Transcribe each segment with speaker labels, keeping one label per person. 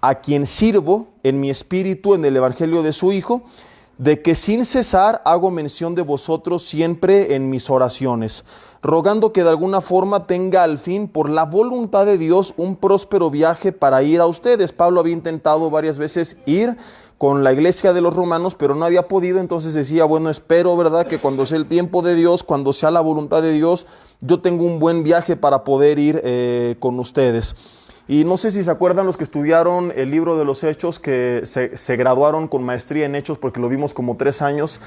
Speaker 1: a quien sirvo en mi espíritu en el evangelio de su Hijo, de que sin cesar hago mención de vosotros siempre en mis oraciones, rogando que de alguna forma tenga al fin, por la voluntad de Dios, un próspero viaje para ir a ustedes. Pablo había intentado varias veces ir con la iglesia de los romanos, pero no había podido. Entonces decía, bueno, espero, ¿verdad?, que cuando sea el tiempo de Dios, cuando sea la voluntad de Dios, yo tengo un buen viaje para poder ir con ustedes. Y no sé si se acuerdan los que estudiaron el libro de los Hechos, que se graduaron con maestría en Hechos, porque lo vimos como 3 años,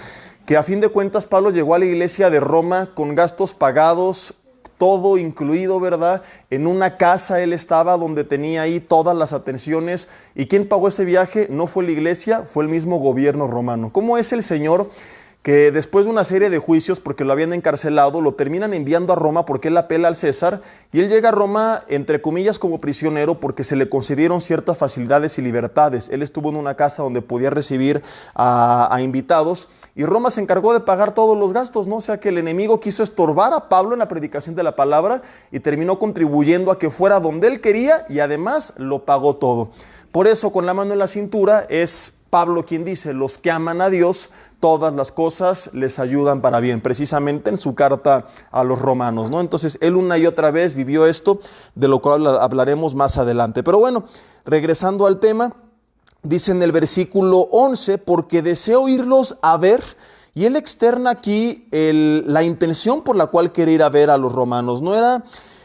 Speaker 1: que a fin de cuentas Pablo llegó a la iglesia de Roma con gastos pagados, todo incluido, ¿verdad? En una casa él estaba donde tenía ahí todas las atenciones. ¿Y quién pagó ese viaje? No fue la iglesia, fue el mismo gobierno romano. ¿Cómo es el Señor que después de una serie de juicios, porque lo habían encarcelado, lo terminan enviando a Roma porque él apela al César, y él llega a Roma, entre comillas, como prisionero, porque se le concedieron ciertas facilidades y libertades? Él estuvo en una casa donde podía recibir a invitados, y Roma se encargó de pagar todos los gastos, ¿no? O sea que el enemigo quiso estorbar a Pablo en la predicación de la palabra, y terminó contribuyendo a que fuera donde él quería, y además lo pagó todo. Por eso, con la mano en la cintura, es Pablo quien dice: los que aman a Dios, todas las cosas les ayudan para bien, precisamente en su carta a los romanos, ¿no? Entonces, él una y otra vez vivió esto, de lo cual hablaremos más adelante. Pero bueno, regresando al tema, dice en el versículo 11, porque deseo irlos a ver, y él externa aquí la intención por la cual quiere ir a ver a los romanos.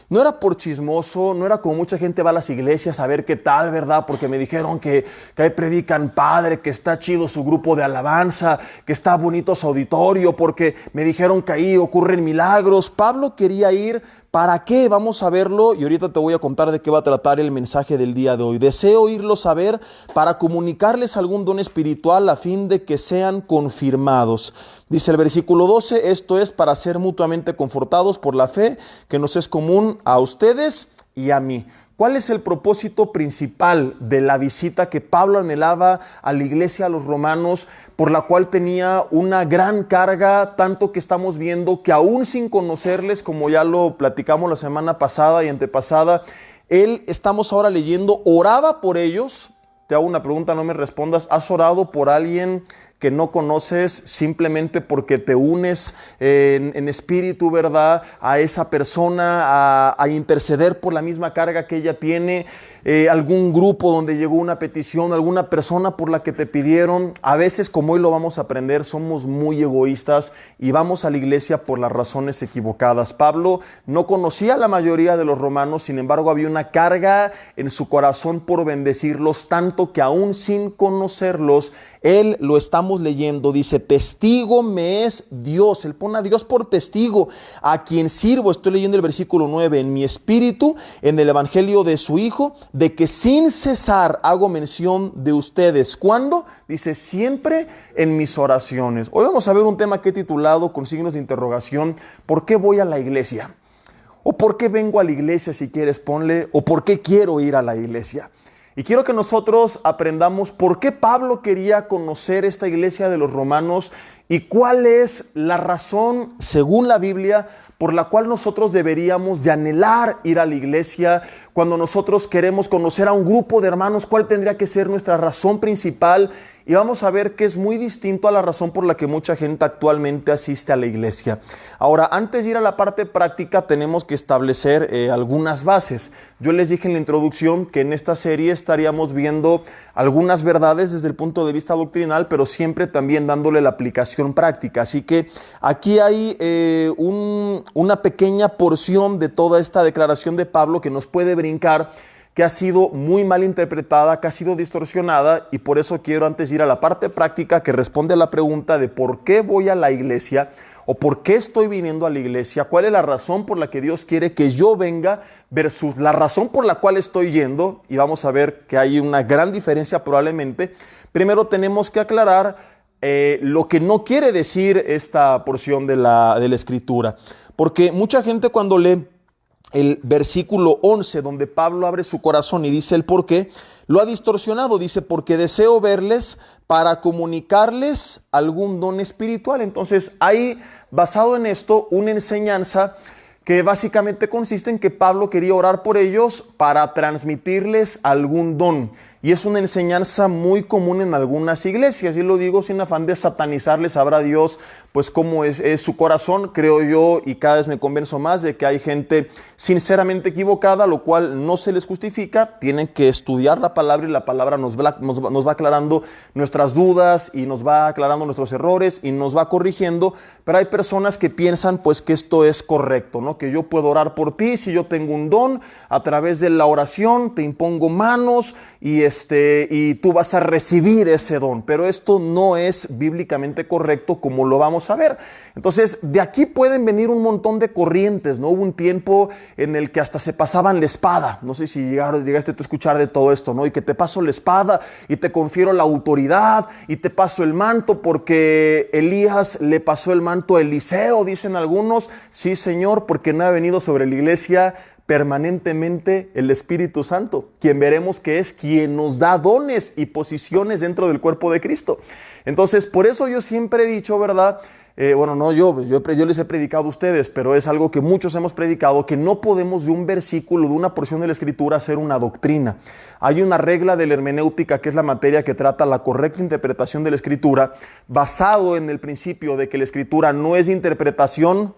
Speaker 1: No era por chismoso, no era como mucha gente va a las iglesias a ver qué tal, ¿verdad? Porque me dijeron que ahí predican padre, que está chido su grupo de alabanza, que está bonito su auditorio, porque me dijeron que ahí ocurren milagros. Pablo quería ir, ¿para qué? Vamos a verlo, y ahorita te voy a contar de qué va a tratar el mensaje del día de hoy. Deseo irlos a ver para comunicarles algún don espiritual a fin de que sean confirmados. Dice el versículo 12, esto es para ser mutuamente confortados por la fe que nos es común a ustedes y a mí. ¿Cuál es el propósito principal de la visita que Pablo anhelaba a la iglesia, a los romanos, por la cual tenía una gran carga, tanto que estamos viendo que aún sin conocerles, como ya lo platicamos la semana pasada y antepasada, estamos ahora leyendo, oraba por ellos? Te hago una pregunta, no me respondas. ¿Has orado por alguien que no conoces simplemente porque te unes en espíritu, ¿verdad?, a esa persona, a interceder por la misma carga que ella tiene? Algún grupo donde llegó una petición, alguna persona por la que te pidieron. A veces, como hoy lo vamos a aprender, somos muy egoístas y vamos a la iglesia por las razones equivocadas. Pablo no conocía a la mayoría de los romanos, sin embargo había una carga en su corazón por bendecirlos, tanto que aún sin conocerlos, él, lo estamos leyendo, dice, testigo me es Dios. Él pone a Dios por testigo, a quien sirvo. Estoy leyendo el versículo 9, en mi espíritu, en el evangelio de su Hijo, de que sin cesar hago mención de ustedes. ¿Cuándo? Dice, siempre en mis oraciones. Hoy vamos a ver un tema que he titulado, con signos de interrogación, ¿por qué voy a la iglesia? O ¿por qué vengo a la iglesia? Si quieres ponle, o ¿por qué quiero ir a la iglesia? Y quiero que nosotros aprendamos por qué Pablo quería conocer esta iglesia de los romanos y cuál es la razón, según la Biblia, por la cual nosotros deberíamos de anhelar ir a la iglesia. Cuando nosotros queremos conocer a un grupo de hermanos, ¿cuál tendría que ser nuestra razón principal? Y vamos a ver que es muy distinto a la razón por la que mucha gente actualmente asiste a la iglesia. Ahora, antes de ir a la parte práctica, tenemos que establecer algunas bases. Yo les dije en la introducción que en esta serie estaríamos viendo algunas verdades desde el punto de vista doctrinal, pero siempre también dándole la aplicación práctica. Así que aquí hay una pequeña porción de toda esta declaración de Pablo que nos puede brincar, que ha sido muy mal interpretada, que ha sido distorsionada, y por eso quiero, antes de ir a la parte práctica que responde a la pregunta de por qué voy a la iglesia o por qué estoy viniendo a la iglesia, cuál es la razón por la que Dios quiere que yo venga versus la razón por la cual estoy yendo, y vamos a ver que hay una gran diferencia probablemente. Primero tenemos que aclarar lo que no quiere decir esta porción de la escritura, porque mucha gente cuando lee el versículo 11, donde Pablo abre su corazón y dice el por qué, lo ha distorsionado. Dice, porque deseo verles para comunicarles algún don espiritual. Entonces hay, basado en esto, una enseñanza que básicamente consiste en que Pablo quería orar por ellos para transmitirles algún don. y es una enseñanza muy común en algunas iglesias, y lo digo sin afán de satanizarles, sabrá Dios pues cómo es su corazón. Creo yo, y cada vez me convenzo más de que hay gente sinceramente equivocada, lo cual no se les justifica. Tienen que estudiar la palabra, y la palabra nos va aclarando nuestras dudas y nos va aclarando nuestros errores y nos va corrigiendo. Pero hay personas que piensan pues que esto es correcto, ¿no? Que yo puedo orar por ti si yo tengo un don, a través de la oración te impongo manos y tú vas a recibir ese don. Pero esto no es bíblicamente correcto, como lo vamos a ver. Entonces, de aquí pueden venir un montón de corrientes, ¿no? Hubo un tiempo en el que hasta se pasaban la espada. No sé si llegaste a escuchar de todo esto, ¿no? Y que te paso la espada y te confiero la autoridad y te paso el manto, porque Elías le pasó el manto a Eliseo, dicen algunos. Sí, Señor, porque no ha venido sobre la iglesia permanentemente el Espíritu Santo, quien veremos que es quien nos da dones y posiciones dentro del cuerpo de Cristo. Entonces, por eso yo siempre he dicho, ¿verdad? Yo les he predicado a ustedes, pero es algo que muchos hemos predicado, que no podemos de un versículo, de una porción de la Escritura, hacer una doctrina. Hay una regla de la hermenéutica, que es la materia que trata la correcta interpretación de la Escritura, basado en el principio de que la Escritura no es interpretación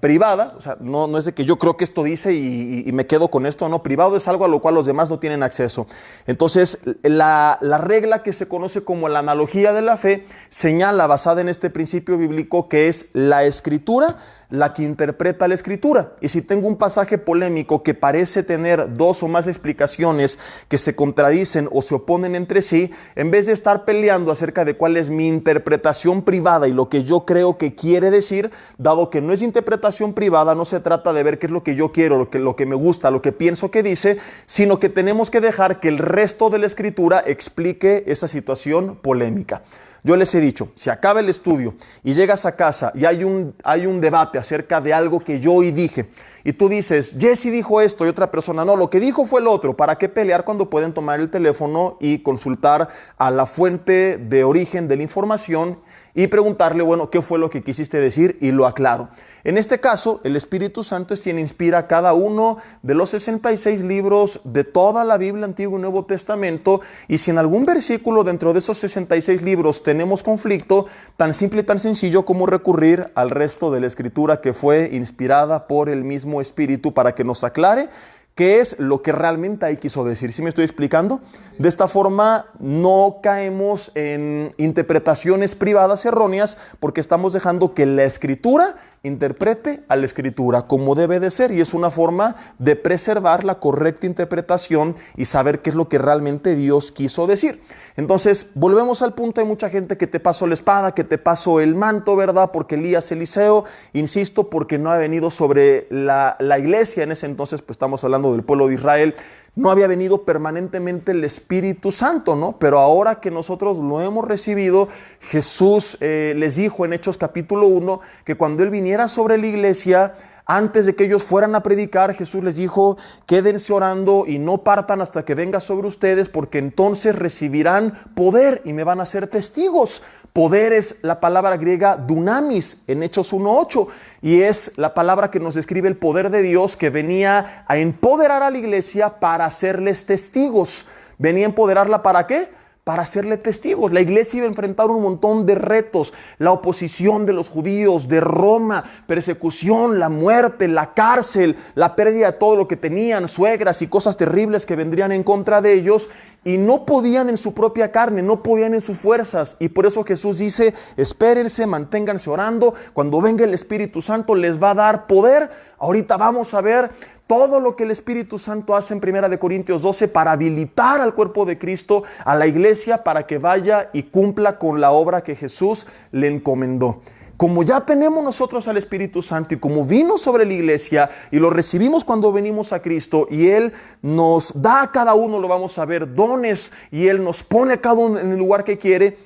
Speaker 1: privada. O sea, no es de que yo creo que esto dice y me quedo con esto. No, privado es algo a lo cual los demás no tienen acceso. Entonces, la regla que se conoce como la analogía de la fe señala, basada en este principio bíblico, que es la Escritura la que interpreta la Escritura. Y si tengo un pasaje polémico que parece tener dos o más explicaciones que se contradicen o se oponen entre sí, en vez de estar peleando acerca de cuál es mi interpretación privada y lo que yo creo que quiere decir, dado que no es interpretación privada, no se trata de ver qué es lo que yo quiero, lo que me gusta, lo que pienso que dice, sino que tenemos que dejar que el resto de la Escritura explique esa situación polémica. Yo les he dicho, si acaba el estudio y llegas a casa y hay un debate acerca de algo que yo hoy dije, y tú dices, Jesse dijo esto, y otra persona, no, lo que dijo fue el otro, ¿para qué pelear cuando pueden tomar el teléfono y consultar a la fuente de origen de la información y preguntarle, bueno, ¿qué fue lo que quisiste decir? Y lo aclaro. En este caso, el Espíritu Santo es quien inspira cada uno de los 66 libros de toda la Biblia, Antiguo y Nuevo Testamento, y si en algún versículo dentro de esos 66 libros tenemos conflicto, tan simple y tan sencillo como recurrir al resto de la Escritura que fue inspirada por el mismo Espíritu para que nos aclare qué es lo que realmente ahí quiso decir. ¿Sí me estoy explicando? De esta forma no caemos en interpretaciones privadas erróneas, porque estamos dejando que la Escritura interprete a la Escritura como debe de ser, y es una forma de preservar la correcta interpretación y saber qué es lo que realmente Dios quiso decir. Entonces, volvemos al punto. Hay mucha gente que te pasó la espada, que te pasó el manto, ¿verdad? Porque Elías, Eliseo, insisto, porque no ha venido sobre la iglesia. En ese entonces, pues estamos hablando del pueblo de Israel. No había venido permanentemente el Espíritu Santo, ¿no? Pero ahora que nosotros lo hemos recibido, Jesús les dijo en Hechos capítulo 1 que cuando Él viniera sobre la iglesia, antes de que ellos fueran a predicar, Jesús les dijo, quédense orando y no partan hasta que venga sobre ustedes, porque entonces recibirán poder y me van a ser testigos. Poder es la palabra griega dunamis en Hechos 1:8, y es la palabra que nos describe el poder de Dios que venía a empoderar a la iglesia para hacerles testigos. ¿Venía a empoderarla para qué? Para hacerle testigos. La iglesia iba a enfrentar un montón de retos: la oposición de los judíos, de Roma, persecución, la muerte, la cárcel, la pérdida de todo lo que tenían, suegras y cosas terribles que vendrían en contra de ellos, y no podían en su propia carne, no podían en sus fuerzas. Y por eso Jesús dice, espérense, manténganse orando, cuando venga el Espíritu Santo les va a dar poder. Ahorita vamos a ver todo lo que el Espíritu Santo hace en 1 Corintios 12 para habilitar al cuerpo de Cristo, a la iglesia, para que vaya y cumpla con la obra que Jesús le encomendó. Como ya tenemos nosotros al Espíritu Santo y como vino sobre la iglesia y lo recibimos cuando venimos a Cristo, y Él nos da a cada uno, lo vamos a ver, dones, y Él nos pone a cada uno en el lugar que quiere,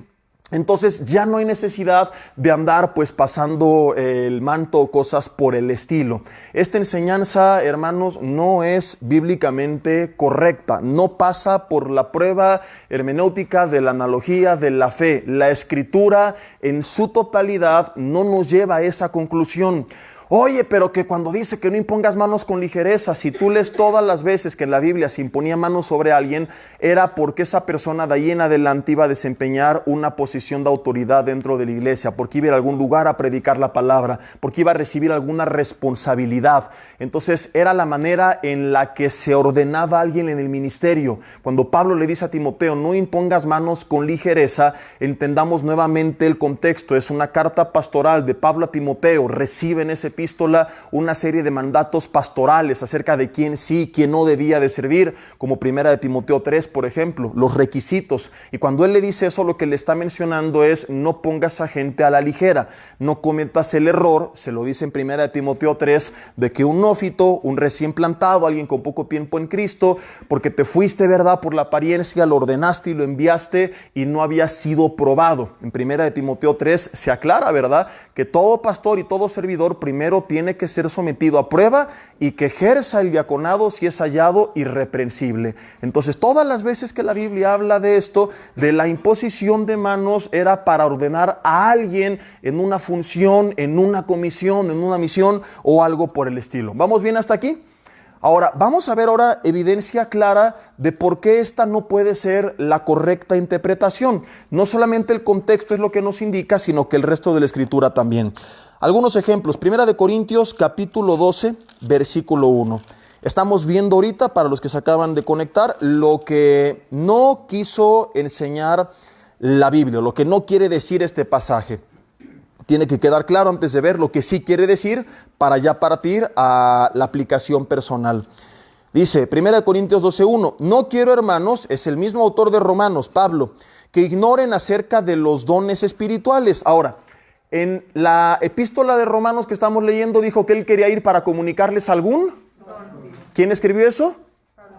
Speaker 1: entonces ya no hay necesidad de andar pues pasando el manto o cosas por el estilo. Esta enseñanza, hermanos, no es bíblicamente correcta, no pasa por la prueba hermenéutica de la analogía de la fe. La Escritura en su totalidad no nos lleva a esa conclusión. Oye, pero que cuando dice que no impongas manos con ligereza, si tú lees todas las veces que en la Biblia se imponía manos sobre alguien, era porque esa persona de ahí en adelante iba a desempeñar una posición de autoridad dentro de la iglesia, porque iba a ir a algún lugar a predicar la palabra, porque iba a recibir alguna responsabilidad. Entonces era la manera en la que se ordenaba a alguien en el ministerio. Cuando Pablo le dice a Timoteo, no impongas manos con ligereza, entendamos nuevamente el contexto. Es una carta pastoral de Pablo a Timoteo. Recibe en esa epístola una serie de mandatos pastorales acerca de quién sí y quién no debía de servir, como primera de Timoteo 3, por ejemplo, los requisitos. Y cuando él le dice eso, lo que le está mencionando es: no pongas a gente a la ligera, no cometas el error, se lo dice en primera de Timoteo 3, de que un neófito, un recién plantado, alguien con poco tiempo en Cristo, porque te fuiste, ¿verdad?, por la apariencia, lo ordenaste y lo enviaste y no había sido probado. En primera de Timoteo 3 se aclara, ¿verdad?, que todo pastor y todo servidor primero tiene que ser sometido a prueba y que ejerza el diaconado si es hallado irreprensible. Entonces, todas las veces que la Biblia habla de esto, de la imposición de manos, era para ordenar a alguien en una función, en una comisión, en una misión o algo por el estilo. ¿Vamos bien hasta aquí? Ahora, vamos a ver ahora evidencia clara de por qué esta no puede ser la correcta interpretación. No solamente el contexto es lo que nos indica, sino que el resto de la Escritura también. Algunos ejemplos. Primera de Corintios, capítulo 12, versículo 1. Estamos viendo ahorita, para los que se acaban de conectar, lo que no quiso enseñar la Biblia, lo que no quiere decir este pasaje. Tiene que quedar claro antes de ver lo que sí quiere decir para ya partir a la aplicación personal. Dice, 1 Corintios 12:1, no quiero, hermanos, es el mismo autor de Romanos, Pablo, que ignoren acerca de los dones espirituales. Ahora, en la epístola de Romanos que estamos leyendo, dijo que él quería ir para comunicarles algún. ¿Quién escribió eso?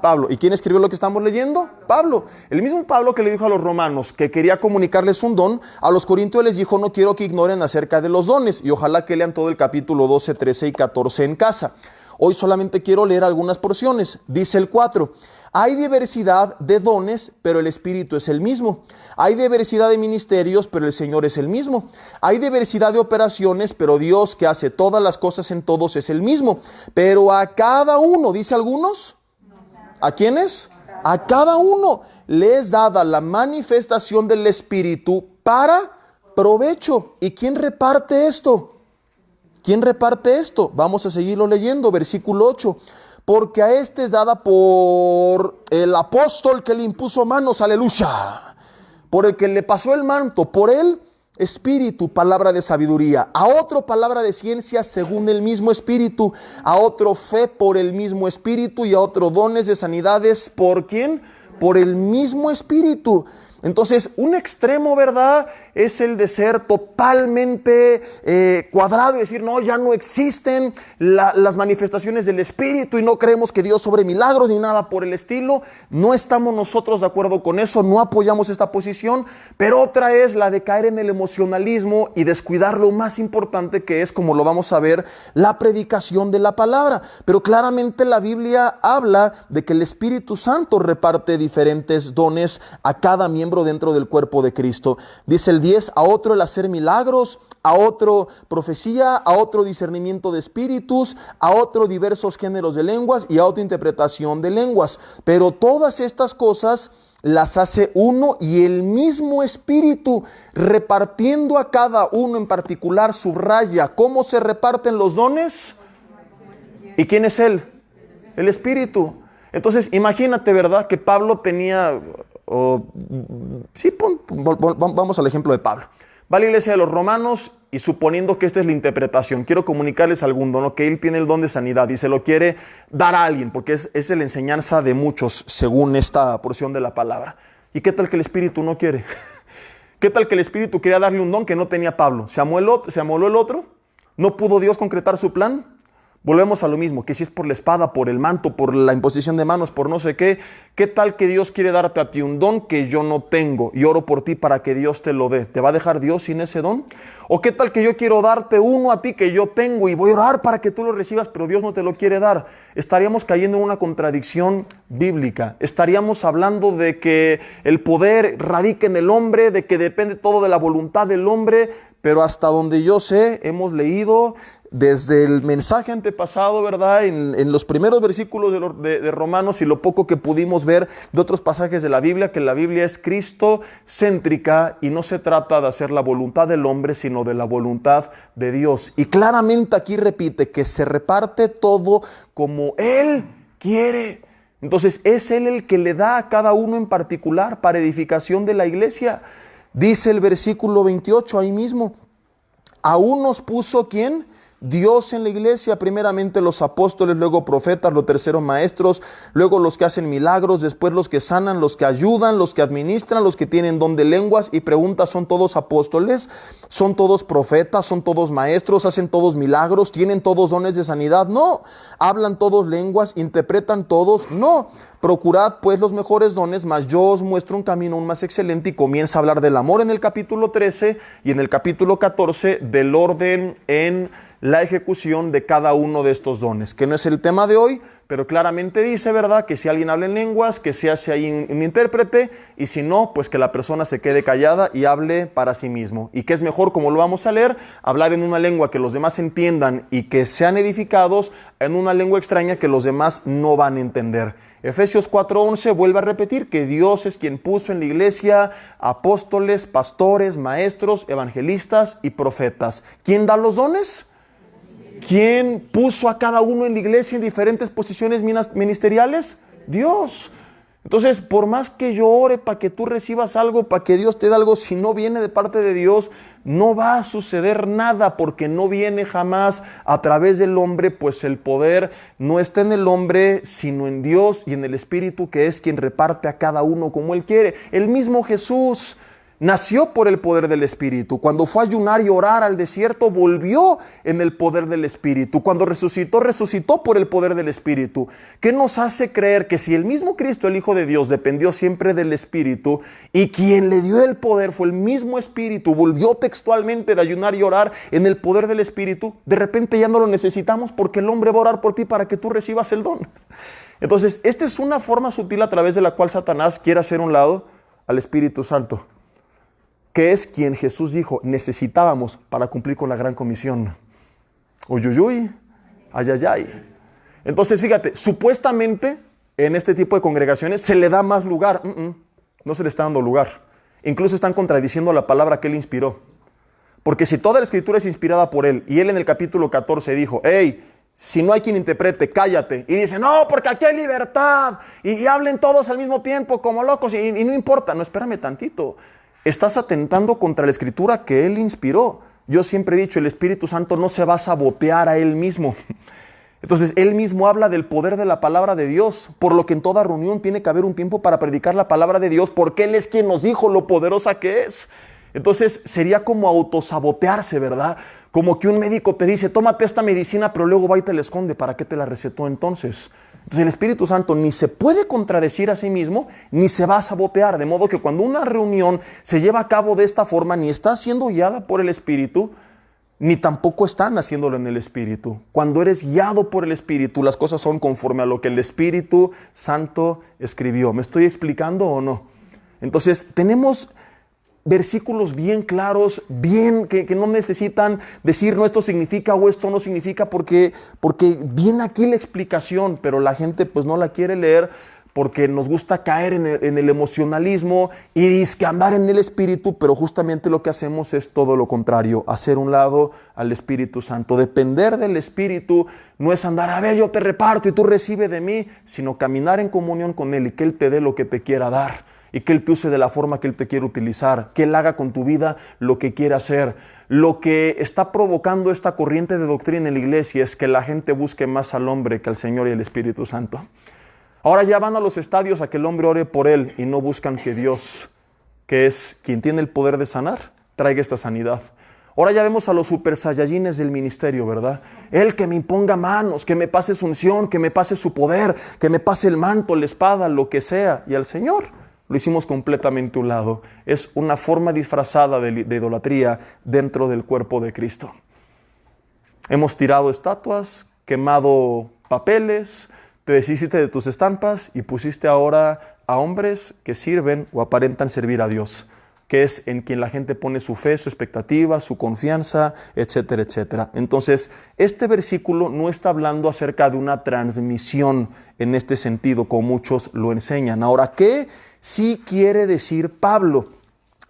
Speaker 1: Pablo. ¿Y quién escribió lo que estamos leyendo? Pablo. El mismo Pablo que le dijo a los romanos que quería comunicarles un don, a los corintios les dijo: no quiero que ignoren acerca de los dones. Y ojalá que lean todo el capítulo 12, 13 y 14 en casa. Hoy solamente quiero leer algunas porciones. Dice el 4. Hay diversidad de dones, pero el Espíritu es el mismo. Hay diversidad de ministerios, pero el Señor es el mismo. Hay diversidad de operaciones, pero Dios, que hace todas las cosas en todos, es el mismo. Pero a cada uno, ¿dice algunos? ¿A quiénes? A cada uno le es dada la manifestación del Espíritu para provecho. ¿Y quién reparte esto? ¿Quién reparte esto? Vamos a seguirlo leyendo, versículo 8. Porque a este es dada por el apóstol que le impuso manos, aleluya, por el que le pasó el manto, por él Espíritu, palabra de sabiduría, a otro palabra de ciencia según el mismo Espíritu, a otro fe por el mismo Espíritu y a otro dones de sanidades, ¿por quién? Por el mismo Espíritu. Entonces, un extremo, ¿verdad?, es el de ser totalmente cuadrado y decir, no, ya no existen las manifestaciones del Espíritu y no creemos que Dios obre milagros ni nada por el estilo. No estamos nosotros de acuerdo con eso, no apoyamos esta posición, pero otra es la de caer en el emocionalismo y descuidar lo más importante, que es, como lo vamos a ver, la predicación de la palabra. Pero claramente la Biblia habla de que el Espíritu Santo reparte diferentes dones a cada miembro dentro del cuerpo de Cristo. Dice el 10, a otro el hacer milagros, a otro profecía, a otro discernimiento de espíritus, a otro diversos géneros de lenguas y a otra interpretación de lenguas. Pero todas estas cosas las hace uno y el mismo Espíritu, repartiendo a cada uno en particular. Subraya, ¿cómo se reparten los dones? ¿Y quién es Él? El Espíritu. Entonces, imagínate, ¿verdad?, que Pablo tenía... vamos al ejemplo de Pablo. Va a la iglesia de los romanos y suponiendo que esta es la interpretación, quiero comunicarles algún don, que él tiene el don de sanidad y se lo quiere dar a alguien, porque es la enseñanza de muchos según esta porción de la palabra. ¿Y qué tal que el Espíritu no quiere? ¿Qué tal que el Espíritu quería darle un don que no tenía Pablo? ¿Se amoló el otro? ¿No pudo Dios concretar su plan? Volvemos a lo mismo, que si es por la espada, por el manto, por la imposición de manos, por no sé qué, ¿qué tal que Dios quiere darte a ti un don que yo no tengo y oro por ti para que Dios te lo dé? ¿Te va a dejar Dios sin ese don? ¿O qué tal que yo quiero darte uno a ti que yo tengo y voy a orar para que tú lo recibas, pero Dios no te lo quiere dar? Estaríamos cayendo en una contradicción bíblica. Estaríamos hablando de que el poder radica en el hombre, de que depende todo de la voluntad del hombre. Pero hasta donde yo sé, hemos leído, desde el mensaje antepasado, ¿verdad? En los primeros versículos de Romanos y lo poco que pudimos ver de otros pasajes de la Biblia, que la Biblia es cristocéntrica y no se trata de hacer la voluntad del hombre, sino de la voluntad de Dios. Y claramente aquí repite que se reparte todo como Él quiere. Entonces es Él el que le da a cada uno en particular para edificación de la iglesia. Dice el versículo 28 ahí mismo, a unos puso ¿quién? Dios en la iglesia, primeramente los apóstoles, luego profetas, los terceros maestros, luego los que hacen milagros, después los que sanan, los que ayudan, los que administran, los que tienen don de lenguas. Y pregunta, ¿son todos apóstoles? ¿Son todos profetas? ¿Son todos maestros? ¿Hacen todos milagros? ¿Tienen todos dones de sanidad? No. ¿Hablan todos lenguas? ¿Interpretan todos? No. Procurad pues los mejores dones, mas yo os muestro un camino aún más excelente. Y comienza a hablar del amor en el capítulo 13 y en el capítulo 14 del orden en la ejecución de cada uno de estos dones, que no es el tema de hoy, pero claramente dice, ¿verdad?, que si alguien habla en lenguas, que se hace ahí un intérprete, y si no, pues que la persona se quede callada y hable para sí mismo. Y que es mejor, como lo vamos a leer, hablar en una lengua que los demás entiendan y que sean edificados en una lengua extraña que los demás no van a entender. Efesios 4:11 vuelve a repetir que Dios es quien puso en la iglesia apóstoles, pastores, maestros, evangelistas y profetas. ¿Quién da los dones? ¿Quién puso a cada uno en la iglesia en diferentes posiciones ministeriales? Dios. Entonces, por más que yo ore para que tú recibas algo, para que Dios te dé algo, si no viene de parte de Dios, no va a suceder nada, porque no viene jamás a través del hombre, pues el poder no está en el hombre, sino en Dios y en el Espíritu, que es quien reparte a cada uno como Él quiere. El mismo Jesús nació por el poder del Espíritu. Cuando fue a ayunar y orar al desierto, volvió en el poder del Espíritu. Cuando resucitó, resucitó por el poder del Espíritu. ¿Qué nos hace creer que si el mismo Cristo, el Hijo de Dios, dependió siempre del Espíritu y quien le dio el poder fue el mismo Espíritu, volvió textualmente de ayunar y orar en el poder del Espíritu, de repente ya no lo necesitamos porque el hombre va a orar por ti para que tú recibas el don? Entonces, esta es una forma sutil a través de la cual Satanás quiere hacer a un lado al Espíritu Santo, que es quien Jesús dijo necesitábamos para cumplir con la gran comisión. Uyuyuy, ayayay. Entonces, fíjate, supuestamente en este tipo de congregaciones se le da más lugar. No se le está dando lugar. Incluso están contradiciendo la palabra que Él inspiró. Porque si toda la Escritura es inspirada por Él, y Él en el capítulo 14 dijo, hey, si no hay quien interprete, cállate. Y dice, no, porque aquí hay libertad. Y hablen todos al mismo tiempo como locos. Y no importa. No, espérame tantito. Estás atentando contra la Escritura que Él inspiró. Yo siempre he dicho, el Espíritu Santo no se va a sabotear a Él mismo. Entonces, Él mismo habla del poder de la palabra de Dios, por lo que en toda reunión tiene que haber un tiempo para predicar la palabra de Dios, porque Él es quien nos dijo lo poderosa que es. Entonces, sería como autosabotearse, ¿verdad? Como que un médico te dice, tómate esta medicina, pero luego va y te la esconde. ¿Para qué te la recetó entonces? Entonces el Espíritu Santo ni se puede contradecir a sí mismo, ni se va a sabotear. De modo que cuando una reunión se lleva a cabo de esta forma, ni está siendo guiada por el Espíritu, ni tampoco están haciéndolo en el Espíritu. Cuando eres guiado por el Espíritu, las cosas son conforme a lo que el Espíritu Santo escribió. ¿Me estoy explicando o no? Entonces tenemos versículos bien claros, bien que no necesitan decir no, esto significa o esto no significa, porque viene aquí la explicación, pero la gente pues no la quiere leer porque nos gusta caer en el emocionalismo y dizque andar en el Espíritu, pero justamente lo que hacemos es todo lo contrario, hacer un lado al Espíritu Santo. Depender del Espíritu no es andar, a ver, yo te reparto y tú recibes de mí, sino caminar en comunión con Él y que Él te dé lo que te quiera dar. Y que Él te use de la forma que Él te quiere utilizar, que Él haga con tu vida lo que quiere hacer. Lo que está provocando esta corriente de doctrina en la iglesia es que la gente busque más al hombre que al Señor y al Espíritu Santo. Ahora ya van a los estadios a que el hombre ore por él y no buscan que Dios, que es quien tiene el poder de sanar, traiga esta sanidad. Ahora ya vemos a los super saiyajines del ministerio, ¿verdad? Él que me imponga manos, que me pase su unción, que me pase su poder, que me pase el manto, la espada, lo que sea. Y al Señor lo hicimos completamente a un lado. Es una forma disfrazada de idolatría dentro del cuerpo de Cristo. Hemos tirado estatuas, quemado papeles, te deshiciste de tus estampas y pusiste ahora a hombres que sirven o aparentan servir a Dios. que es en quien la gente pone su fe, su expectativa, su confianza, etcétera, etcétera. Entonces, este versículo no está hablando acerca de una transmisión en este sentido, como muchos lo enseñan. Ahora, ¿qué sí quiere decir Pablo?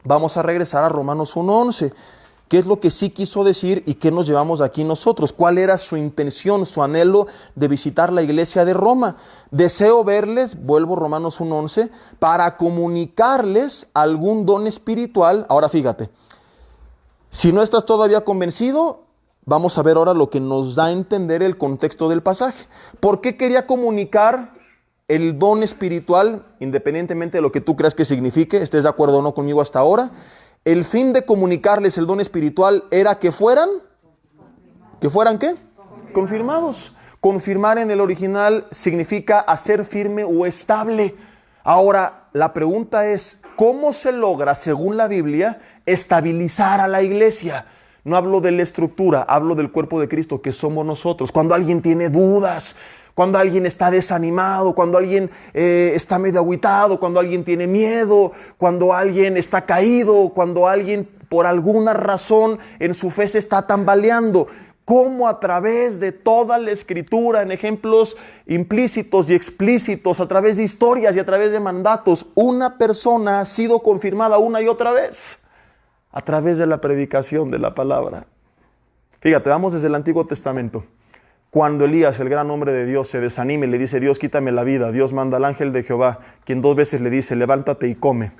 Speaker 1: Vamos a regresar a Romanos 1:11. ¿Qué es lo que sí quiso decir y qué nos llevamos aquí nosotros? ¿Cuál era su intención, su anhelo de visitar la iglesia de Roma? Deseo verles, vuelvo Romanos 1:11, para comunicarles algún don espiritual. Ahora fíjate, si no estás todavía convencido, vamos a ver ahora lo que nos da a entender el contexto del pasaje. ¿Por qué quería comunicar el don espiritual, independientemente de lo que tú creas que signifique, estés de acuerdo o no conmigo hasta ahora? El fin de comunicarles el don espiritual era que fueran, ¿qué? Confirmados. Confirmar en el original significa hacer firme o estable. Ahora, la pregunta es, ¿cómo se logra, según la Biblia, estabilizar a la iglesia? No hablo de la estructura, hablo del cuerpo de Cristo, que somos nosotros. Cuando alguien tiene dudas, cuando alguien está desanimado, cuando alguien está medio agüitado, cuando alguien tiene miedo, cuando alguien está caído, cuando alguien por alguna razón en su fe se está tambaleando. Cómo a través de toda la Escritura, en ejemplos implícitos y explícitos, a través de historias y a través de mandatos, una persona ha sido confirmada una y otra vez a través de la predicación de la palabra. Fíjate, vamos desde el Antiguo Testamento. Cuando Elías, el gran hombre de Dios, se desanima y le dice, Dios, quítame la vida, Dios manda al ángel de Jehová, quien 2 veces le dice, levántate y come.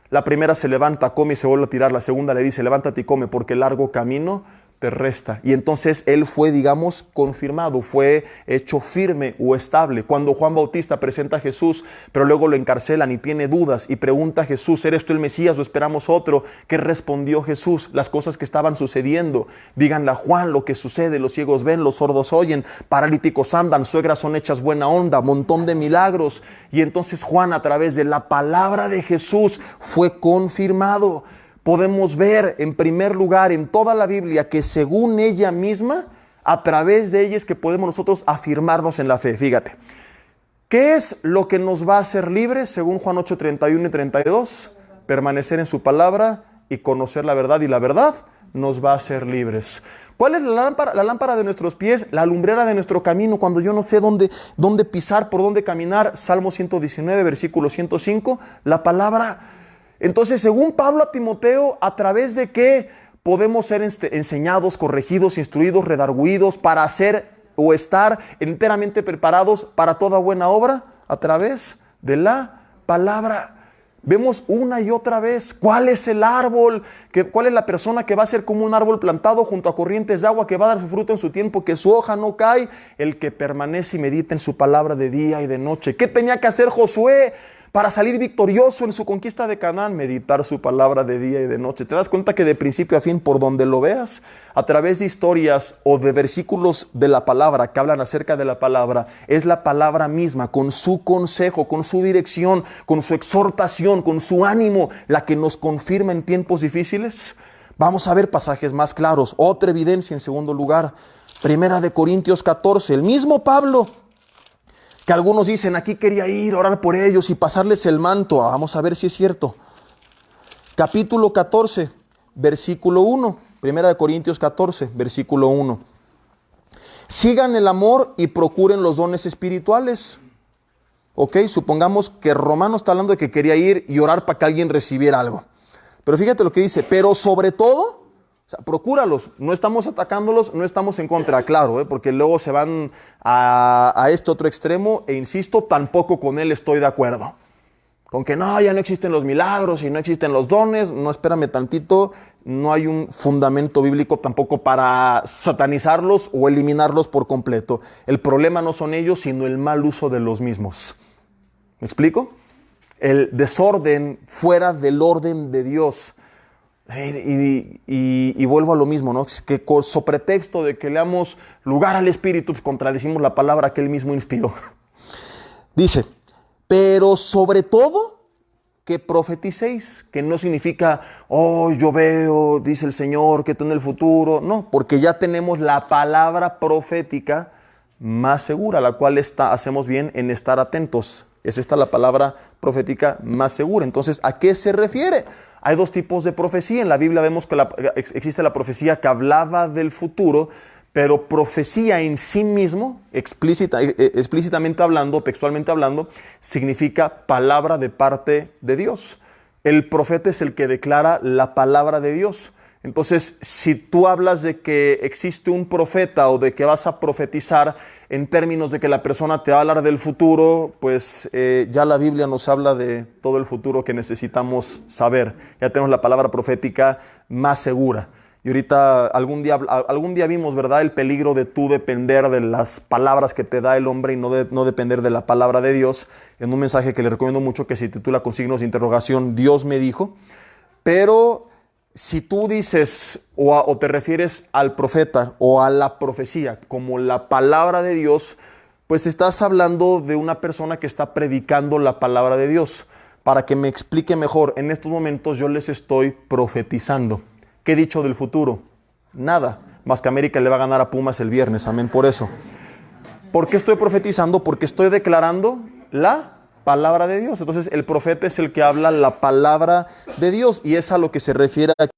Speaker 1: La primera se levanta, come y se vuelve a tirar. La segunda le dice, levántate y come, porque el largo camino te resta. Y entonces él fue, digamos, confirmado, fue hecho firme o estable. Cuando Juan Bautista presenta a Jesús, pero luego lo encarcelan y tiene dudas y pregunta a Jesús, ¿eres tú el Mesías o esperamos otro? ¿Qué respondió Jesús? Las cosas que estaban sucediendo. Díganle a Juan lo que sucede, los ciegos ven, los sordos oyen, paralíticos andan, suegras son hechas buena onda, montón de milagros. Y entonces Juan, a través de la palabra de Jesús, fue confirmado. Podemos ver en primer lugar en toda la Biblia que según ella misma, a través de ella es que podemos nosotros afirmarnos en la fe. Fíjate, ¿qué es lo que nos va a hacer libres según Juan 8:31 y 32? Permanecer en su palabra y conocer la verdad, y la verdad nos va a hacer libres. ¿Cuál es la lámpara de nuestros pies? La lumbrera de nuestro camino. Cuando yo no sé dónde pisar, por dónde caminar. Salmo 119, versículo 105, la palabra. Entonces, según Pablo a Timoteo, ¿a través de qué podemos ser enseñados, corregidos, instruidos, redarguidos para hacer o estar enteramente preparados para toda buena obra? A través de la palabra. Vemos una y otra vez cuál es el árbol, cuál es la persona que va a ser como un árbol plantado junto a corrientes de agua, que va a dar su fruto en su tiempo, que su hoja no cae, el que permanece y medita en su palabra de día y de noche. ¿Qué tenía que hacer Josué para salir victorioso en su conquista de Canaán? Meditar su palabra de día y de noche. ¿Te das cuenta que de principio a fin, por donde lo veas, a través de historias o de versículos de la palabra que hablan acerca de la palabra, es la palabra misma, con su consejo, con su dirección, con su exhortación, con su ánimo, la que nos confirma en tiempos difíciles? Vamos a ver pasajes más claros. Otra evidencia en segundo lugar, 1 Corintios 14, el mismo Pablo, que algunos dicen, aquí quería ir, orar por ellos y pasarles el manto. Vamos a ver si es cierto. Capítulo 14, versículo 1. 1 Corintios 14, versículo 1. Sigan el amor y procuren los dones espirituales. Ok, supongamos que Romano está hablando de que quería ir y orar para que alguien recibiera algo. Pero fíjate lo que dice, pero sobre todo, procúralos, no estamos atacándolos, no estamos en contra, claro, porque luego se van a este otro extremo, e insisto, tampoco con él estoy de acuerdo. Con que no, ya no existen los milagros y no existen los dones, no, espérame tantito, no hay un fundamento bíblico tampoco para satanizarlos o eliminarlos por completo. El problema no son ellos, sino el mal uso de los mismos. ¿Me explico? El desorden fuera del orden de Dios. Y vuelvo a lo mismo, ¿no? Es que con pretexto de que le damos lugar al Espíritu, pues contradecimos la palabra que Él mismo inspiró. Dice, pero sobre todo que profeticéis, que no significa, oh, yo veo, dice el Señor, que tiene el futuro. No, porque ya tenemos la palabra profética más segura, la cual hacemos bien en estar atentos. Es esta la palabra profética más segura. Entonces, ¿a qué se refiere? Hay dos tipos de profecía. En la Biblia vemos que existe la profecía que hablaba del futuro, pero profecía en sí mismo, explícitamente hablando, textualmente hablando, significa palabra de parte de Dios. El profeta es el que declara la palabra de Dios. Entonces, si tú hablas de que existe un profeta o de que vas a profetizar en términos de que la persona te va a hablar del futuro, pues ya la Biblia nos habla de todo el futuro que necesitamos saber. Ya tenemos la palabra profética más segura. Y ahorita algún día vimos, ¿verdad?, el peligro de tú depender de las palabras que te da el hombre y no depender de la palabra de Dios, en un mensaje que le recomiendo mucho que se titula con signos de interrogación, Dios me dijo. Pero si tú dices o te refieres al profeta o a la profecía como la palabra de Dios, pues estás hablando de una persona que está predicando la palabra de Dios. Para que me explique mejor, en estos momentos yo les estoy profetizando. ¿Qué he dicho del futuro? Nada, más que América le va a ganar a Pumas el viernes, amén por eso. ¿Por qué estoy profetizando? Porque estoy declarando la palabra de Dios. Entonces el profeta es el que habla la palabra de Dios y es a lo que se refiere aquí,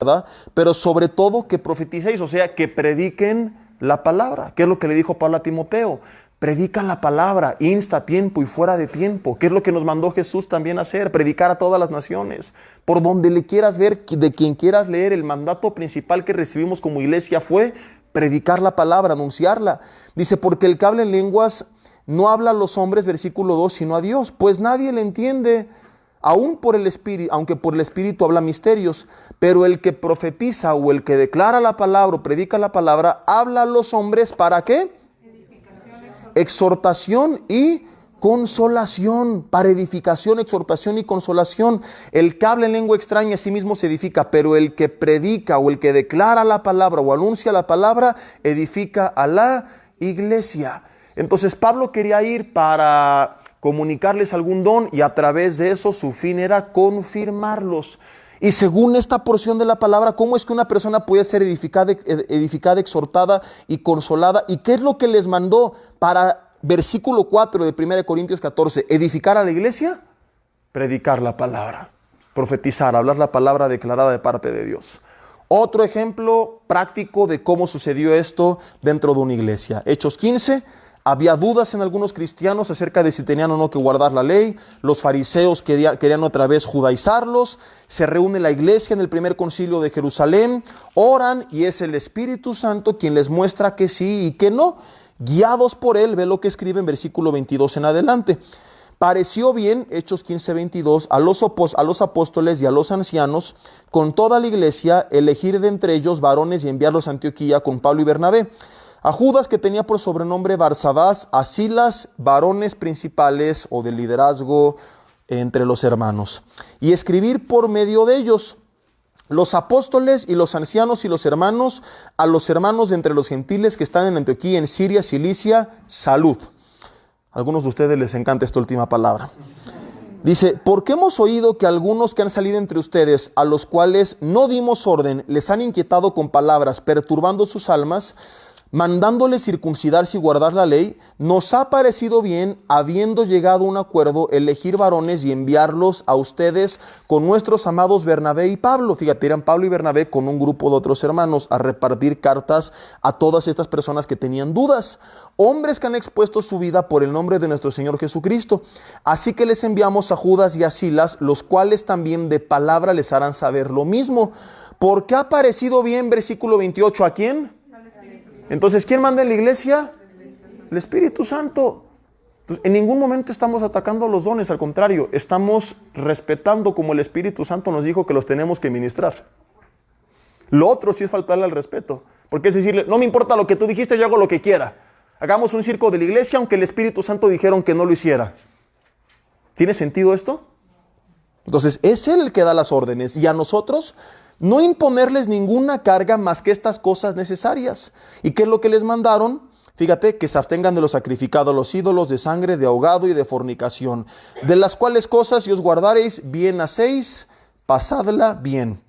Speaker 1: ¿verdad? Pero sobre todo que profeticéis, o sea, que prediquen la palabra. ¿Qué es lo que le dijo Pablo a Timoteo? Predica la palabra, insta a tiempo y fuera de tiempo. ¿Qué es lo que nos mandó Jesús también a hacer? Predicar a todas las naciones. Por donde le quieras ver, de quien quieras leer, el mandato principal que recibimos como iglesia fue predicar la palabra, anunciarla. Dice, porque el que habla en lenguas no habla a los hombres, versículo 2, sino a Dios, pues nadie le entiende, aún por el Espíritu, aunque por el Espíritu habla misterios. Pero el que profetiza o el que declara la palabra o predica la palabra, habla a los hombres, ¿para qué? Exhortación y consolación, para edificación, exhortación y consolación. El que habla en lengua extraña a sí mismo se edifica, pero el que predica o el que declara la palabra o anuncia la palabra, edifica a la iglesia. Entonces Pablo quería ir para comunicarles algún don y a través de eso su fin era confirmarlos. Y según esta porción de la palabra, ¿cómo es que una persona puede ser edificada, exhortada y consolada? ¿Y qué es lo que les mandó para, versículo 4 de 1 Corintios 14, edificar a la iglesia? Predicar la palabra, profetizar, hablar la palabra declarada de parte de Dios. Otro ejemplo práctico de cómo sucedió esto dentro de una iglesia. Hechos 15. Había dudas en algunos cristianos acerca de si tenían o no que guardar la ley. Los fariseos querían otra vez judaizarlos. Se reúne la iglesia en el primer concilio de Jerusalén. Oran y es el Espíritu Santo quien les muestra que sí y que no. Guiados por él, ve lo que escribe en versículo 22 en adelante. Pareció bien, Hechos 15, 22, a los apóstoles y a los ancianos, con toda la iglesia, elegir de entre ellos varones y enviarlos a Antioquía con Pablo y Bernabé. A Judas, que tenía por sobrenombre Barsabás, a Silas, varones principales o de liderazgo entre los hermanos. Y escribir por medio de ellos, los apóstoles y los ancianos y los hermanos, a los hermanos de entre los gentiles que están en Antioquía, en Siria, Cilicia, salud. A algunos de ustedes les encanta esta última palabra. Dice, porque hemos oído que algunos que han salido entre ustedes, a los cuales no dimos orden, les han inquietado con palabras, perturbando sus almas, mandándoles circuncidarse y guardar la ley, nos ha parecido bien, habiendo llegado a un acuerdo, elegir varones y enviarlos a ustedes con nuestros amados Bernabé y Pablo. Fíjate, eran Pablo y Bernabé con un grupo de otros hermanos a repartir cartas a todas estas personas que tenían dudas. Hombres que han expuesto su vida por el nombre de nuestro Señor Jesucristo. Así que les enviamos a Judas y a Silas, los cuales también de palabra les harán saber lo mismo. Porque ha parecido bien, versículo 28, ¿a quién? Entonces, ¿quién manda en la iglesia? El Espíritu Santo. Entonces, en ningún momento estamos atacando los dones, al contrario, estamos respetando como el Espíritu Santo nos dijo que los tenemos que ministrar. Lo otro sí es faltarle al respeto, porque es decirle, no me importa lo que tú dijiste, yo hago lo que quiera. Hagamos un circo de la iglesia, aunque el Espíritu Santo dijeron que no lo hiciera. ¿Tiene sentido esto? Entonces, es Él el que da las órdenes, y a nosotros no imponerles ninguna carga más que estas cosas necesarias. ¿Y qué es lo que les mandaron? Fíjate, que se abstengan de lo sacrificado a los ídolos, de sangre, de ahogado y de fornicación. De las cuales cosas si os guardareis, bien hacéis, pasadla bien.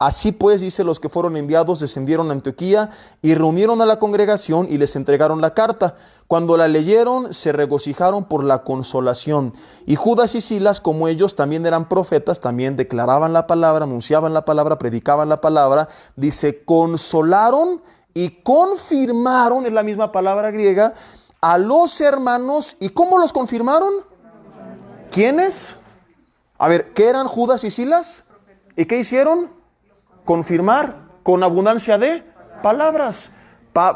Speaker 1: Así pues, dice, los que fueron enviados descendieron a Antioquía y reunieron a la congregación y les entregaron la carta. Cuando la leyeron, se regocijaron por la consolación. Y Judas y Silas, como ellos también eran profetas, también declaraban la palabra, anunciaban la palabra, predicaban la palabra. Dice, consolaron y confirmaron, es la misma palabra griega, a los hermanos. ¿Y cómo los confirmaron? ¿Quiénes? A ver, ¿qué eran Judas y Silas? ¿Y qué hicieron? Confirmar con abundancia de palabras.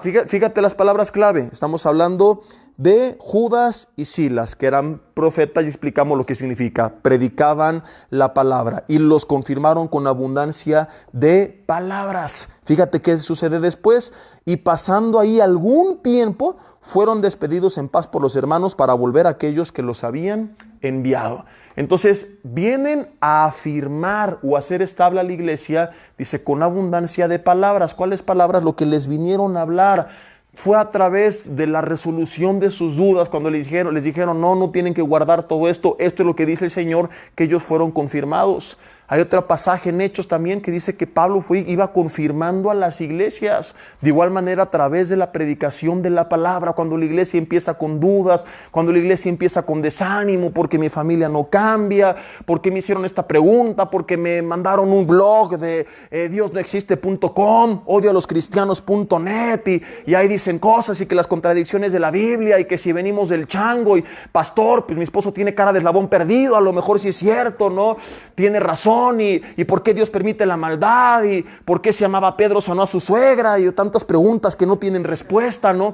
Speaker 1: Fíjate las palabras clave. Estamos hablando de Judas y Silas, que eran profetas, y explicamos lo que significa. Predicaban la palabra y los confirmaron con abundancia de palabras. Fíjate qué sucede después. Y pasando ahí algún tiempo, fueron despedidos en paz por los hermanos para volver a aquellos que los habían enviado. Entonces vienen a afirmar o a hacer estable a la iglesia, dice, con abundancia de palabras. ¿Cuáles palabras? Lo que les vinieron a hablar. Fue a través de la resolución de sus dudas, cuando les dijeron, no tienen que guardar todo esto, esto es lo que dice el Señor, que ellos fueron confirmados. Hay otro pasaje en Hechos también que dice que Pablo iba confirmando a las iglesias. De igual manera, a través de la predicación de la palabra, cuando la iglesia empieza con dudas, cuando la iglesia empieza con desánimo, porque mi familia no cambia, porque me hicieron esta pregunta, porque me mandaron un blog de diosnoexiste.com, odialoscristianos.net, y ahí dicen cosas, y que las contradicciones de la Biblia, y que si venimos del chango, y pastor, pues mi esposo tiene cara de eslabón perdido, a lo mejor sí es cierto, ¿no? Tiene razón. Y por qué Dios permite la maldad, y por qué se amaba a Pedro, sanó a su suegra, y tantas preguntas que no tienen respuesta, ¿no?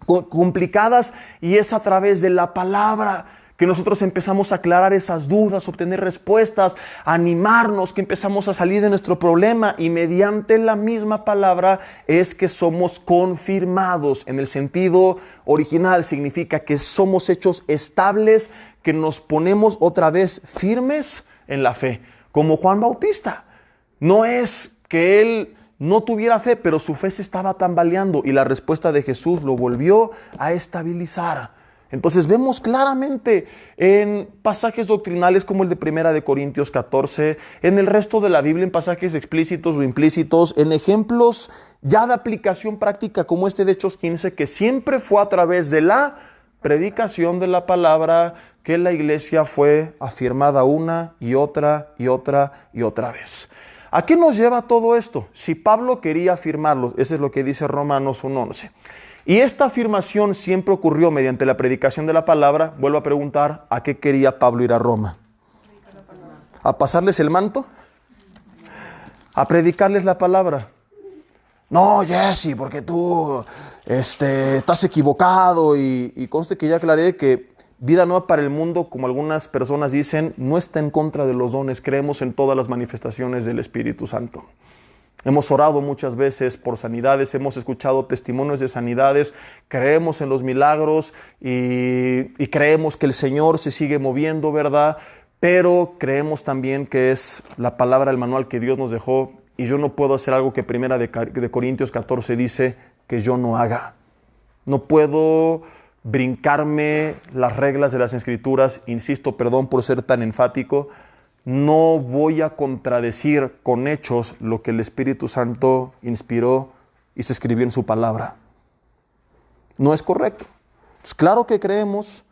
Speaker 1: Complicadas, y es a través de la palabra que nosotros empezamos a aclarar esas dudas, obtener respuestas, animarnos, que empezamos a salir de nuestro problema, y mediante la misma palabra es que somos confirmados. En el sentido original significa que somos hechos estables, que nos ponemos otra vez firmes en la fe. Como Juan Bautista. No es que él no tuviera fe, pero su fe se estaba tambaleando, y la respuesta de Jesús lo volvió a estabilizar. Entonces vemos claramente en pasajes doctrinales como el de 1 Corintios 14, en el resto de la Biblia, en pasajes explícitos o implícitos, en ejemplos ya de aplicación práctica como este de Hechos 15, que siempre fue a través de la predicación de la palabra que la iglesia fue afirmada una y otra y otra y otra vez. ¿A qué nos lleva todo esto? Si Pablo quería afirmarlo, eso es lo que dice Romanos 1:11. Y esta afirmación siempre ocurrió mediante la predicación de la palabra. Vuelvo a preguntar, ¿a qué quería Pablo ir a Roma? ¿A pasarles el manto? ¿A predicarles la palabra? No, Jesse, porque tú estás equivocado, y conste que ya aclaré que Vida Nueva para el Mundo, como algunas personas dicen, no está en contra de los dones. Creemos en todas las manifestaciones del Espíritu Santo. Hemos orado muchas veces por sanidades, hemos escuchado testimonios de sanidades, creemos en los milagros y creemos que el Señor se sigue moviendo, ¿verdad? Pero creemos también que es la palabra, el manual que Dios nos dejó, y yo no puedo hacer algo que 1 Corintios 14 dice que yo no haga. No puedo brincarme las reglas de las Escrituras, insisto, perdón por ser tan enfático. No voy a contradecir con hechos lo que el Espíritu Santo inspiró y se escribió en su palabra. No es correcto. Es claro que creemos,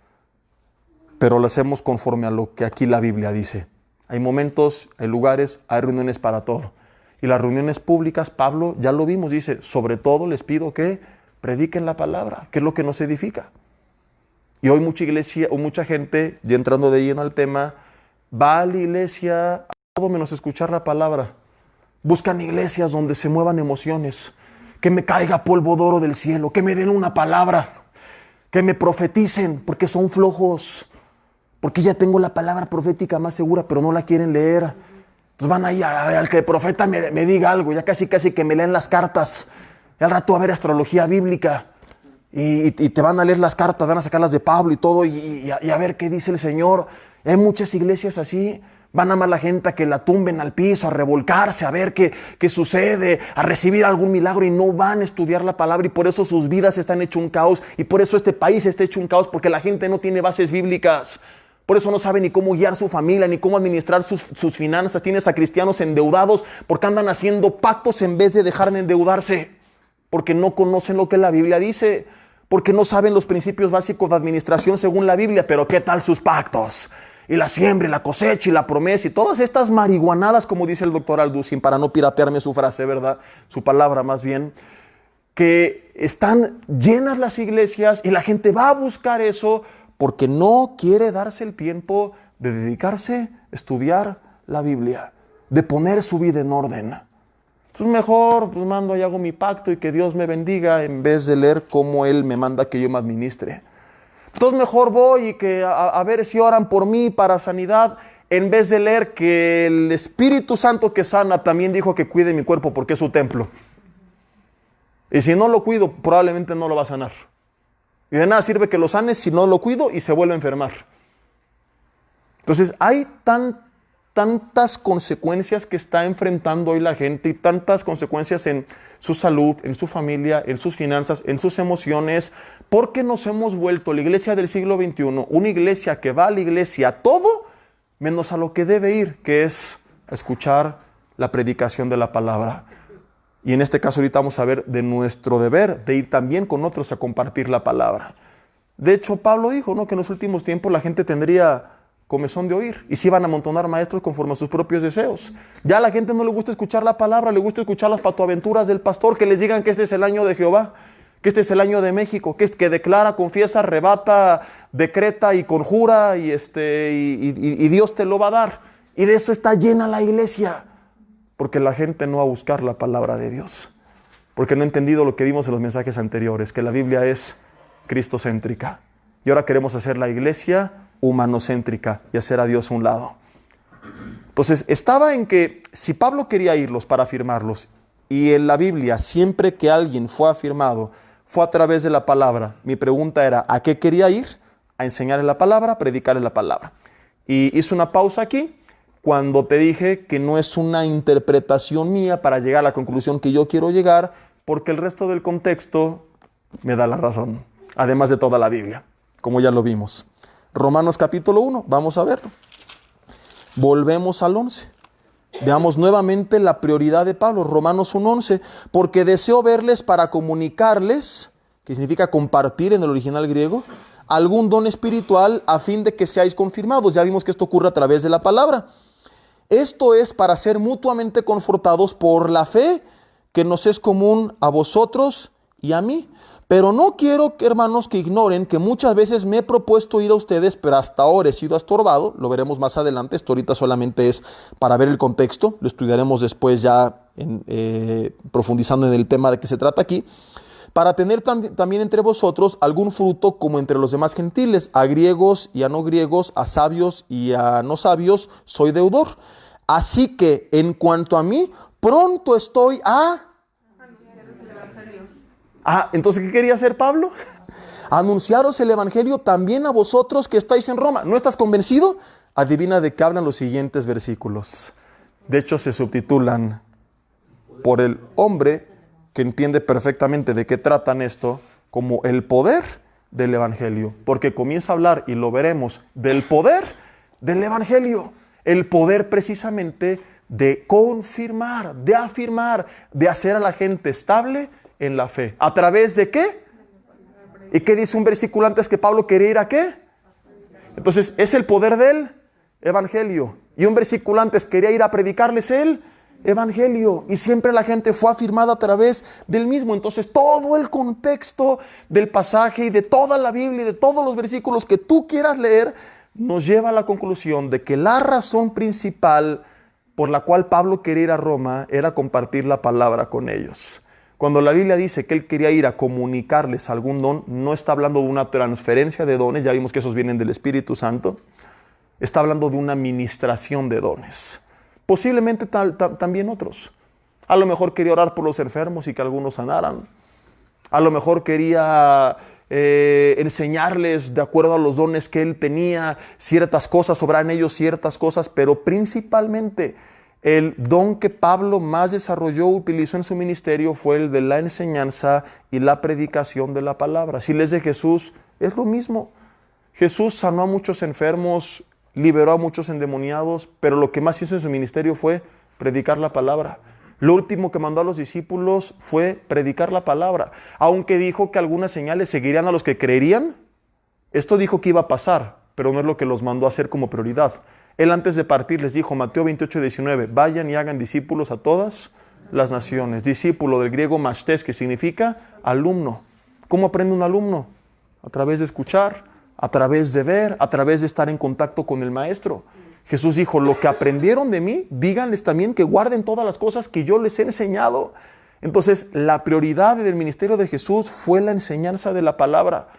Speaker 1: pero lo hacemos conforme a lo que aquí la Biblia dice. Hay momentos, hay lugares, hay reuniones para todo. Y las reuniones públicas, Pablo, ya lo vimos, dice, sobre todo les pido que prediquen la palabra, que es lo que nos edifica. Y hoy mucha iglesia o mucha gente, ya entrando de lleno al tema, va a la iglesia a todo menos escuchar la palabra. Buscan iglesias donde se muevan emociones, que me caiga polvo de oro del cielo, que me den una palabra, que me profeticen, porque son flojos, porque ya tengo la palabra profética más segura, pero no la quieren leer. Entonces van ahí al que el profeta me diga algo, ya casi que me leen las cartas. Y al rato va a ver astrología bíblica. Y te van a leer las cartas, van a sacarlas de Pablo y todo, y a ver qué dice el Señor. Hay muchas iglesias así. Van a más la gente a que la tumben al piso, a revolcarse, a ver qué sucede, a recibir algún milagro, y no van a estudiar la palabra, y por eso sus vidas están hecho un caos, y por eso este país está hecho un caos, porque la gente no tiene bases bíblicas. Por eso no sabe ni cómo guiar su familia, ni cómo administrar sus finanzas. Tienes a cristianos endeudados porque andan haciendo pactos en vez de dejar de endeudarse. Porque no conocen lo que la Biblia dice. Porque no saben los principios básicos de administración según la Biblia. Pero ¿qué tal sus pactos? Y la siembra, y la cosecha, y la promesa, y todas estas marihuanadas, como dice el doctor Alducin, para no piratearme su frase, ¿verdad? Su palabra más bien. Que están llenas las iglesias y la gente va a buscar eso porque no quiere darse el tiempo de dedicarse a estudiar la Biblia, de poner su vida en orden. Entonces mejor pues mando y hago mi pacto y que Dios me bendiga en vez de leer cómo Él me manda que yo me administre. Entonces mejor voy y que a ver si oran por mí para sanidad, en vez de leer que el Espíritu Santo que sana también dijo que cuide mi cuerpo porque es su templo. Y si no lo cuido, probablemente no lo va a sanar. Y de nada sirve que lo sanes si no lo cuido y se vuelve a enfermar. Entonces hay tantas consecuencias que está enfrentando hoy la gente y tantas consecuencias en su salud, en su familia, en sus finanzas, en sus emociones, porque nos hemos vuelto la iglesia del siglo XXI, una iglesia que va a la iglesia a todo menos a lo que debe ir, que es escuchar la predicación de la palabra. Y en este caso ahorita vamos a ver de nuestro deber de ir también con otros a compartir la palabra. De hecho, Pablo dijo, ¿no?, que en los últimos tiempos la gente tendría comezón de oír y se iban a amontonar maestros conforme a sus propios deseos. Ya a la gente no le gusta escuchar la palabra, le gusta escuchar las patoaventuras del pastor, que les digan que este es el año de Jehová, que este es el año de México, que declara, confiesa, arrebata, decreta y conjura y Dios te lo va a dar. Y de eso está llena la iglesia. Porque la gente no va a buscar la palabra de Dios. Porque no ha entendido lo que vimos en los mensajes anteriores, que la Biblia es cristocéntrica. Y ahora queremos hacer la iglesia humanocéntrica y hacer a Dios a un lado. Entonces, estaba en que si Pablo quería irlos para afirmarlos, y en la Biblia siempre que alguien fue afirmado, fue a través de la palabra, mi pregunta era, ¿a qué quería ir? A enseñarle la palabra, a predicarle la palabra. Y hice una pausa aquí, cuando te dije que no es una interpretación mía para llegar a la conclusión que yo quiero llegar, porque el resto del contexto me da la razón, además de toda la Biblia, como ya lo vimos. Romanos capítulo 1, vamos a verlo. Volvemos al 11. Veamos nuevamente la prioridad de Pablo, Romanos 1:11, porque deseo verles para comunicarles, que significa compartir en el original griego, algún don espiritual a fin de que seáis confirmados. Ya vimos que esto ocurre a través de la palabra. Esto es para ser mutuamente confortados por la fe que nos es común a vosotros y a mí. Pero no quiero, hermanos, que ignoren que muchas veces me he propuesto ir a ustedes, pero hasta ahora he sido estorbado. Lo veremos más adelante. Esto ahorita solamente es para ver el contexto. Lo estudiaremos después ya profundizando en el tema de que se trata aquí. Para tener también entre vosotros algún fruto como entre los demás gentiles, a griegos y a no griegos, a sabios y a no sabios, soy deudor. Así que en cuanto a mí, pronto estoy a... Entonces, ¿qué quería hacer Pablo? Anunciaros el evangelio también a vosotros que estáis en Roma. ¿No estás convencido? Adivina de qué hablan los siguientes versículos. De hecho, se subtitulan por el hombre que entiende perfectamente de qué tratan esto, como el poder del evangelio. Porque comienza a hablar, y lo veremos, del poder del evangelio. El poder precisamente de confirmar, de afirmar, de hacer a la gente estable en la fe. ¿A través de qué? ¿Y qué dice un versículo antes que Pablo quería ir a qué? Entonces, es el poder del evangelio. Y un versículo antes quería ir a predicarles el evangelio. Y siempre la gente fue afirmada a través del mismo. Entonces, todo el contexto del pasaje y de toda la Biblia y de todos los versículos que tú quieras leer nos lleva a la conclusión de que la razón principal por la cual Pablo quería ir a Roma era compartir la palabra con ellos. Cuando la Biblia dice que él quería ir a comunicarles algún don, no está hablando de una transferencia de dones, ya vimos que esos vienen del Espíritu Santo, está hablando de una ministración de dones. Posiblemente también otros. A lo mejor quería orar por los enfermos y que algunos sanaran. A lo mejor quería enseñarles de acuerdo a los dones que él tenía ciertas cosas, obrar en ellos ciertas cosas, pero principalmente el don que Pablo más desarrolló, utilizó en su ministerio fue el de la enseñanza y la predicación de la palabra. Si les de Jesús es lo mismo. Jesús sanó a muchos enfermos, liberó a muchos endemoniados, pero lo que más hizo en su ministerio fue predicar la palabra. Lo último que mandó a los discípulos fue predicar la palabra. Aunque dijo que algunas señales seguirían a los que creerían, esto dijo que iba a pasar, pero no es lo que los mandó a hacer como prioridad. Él antes de partir les dijo, Mateo 28:19, vayan y hagan discípulos a todas las naciones. Discípulo del griego mastés, que significa alumno. ¿Cómo aprende un alumno? A través de escuchar, a través de ver, a través de estar en contacto con el maestro. Jesús dijo, lo que aprendieron de mí, díganles también que guarden todas las cosas que yo les he enseñado. Entonces, la prioridad del ministerio de Jesús fue la enseñanza de la palabra.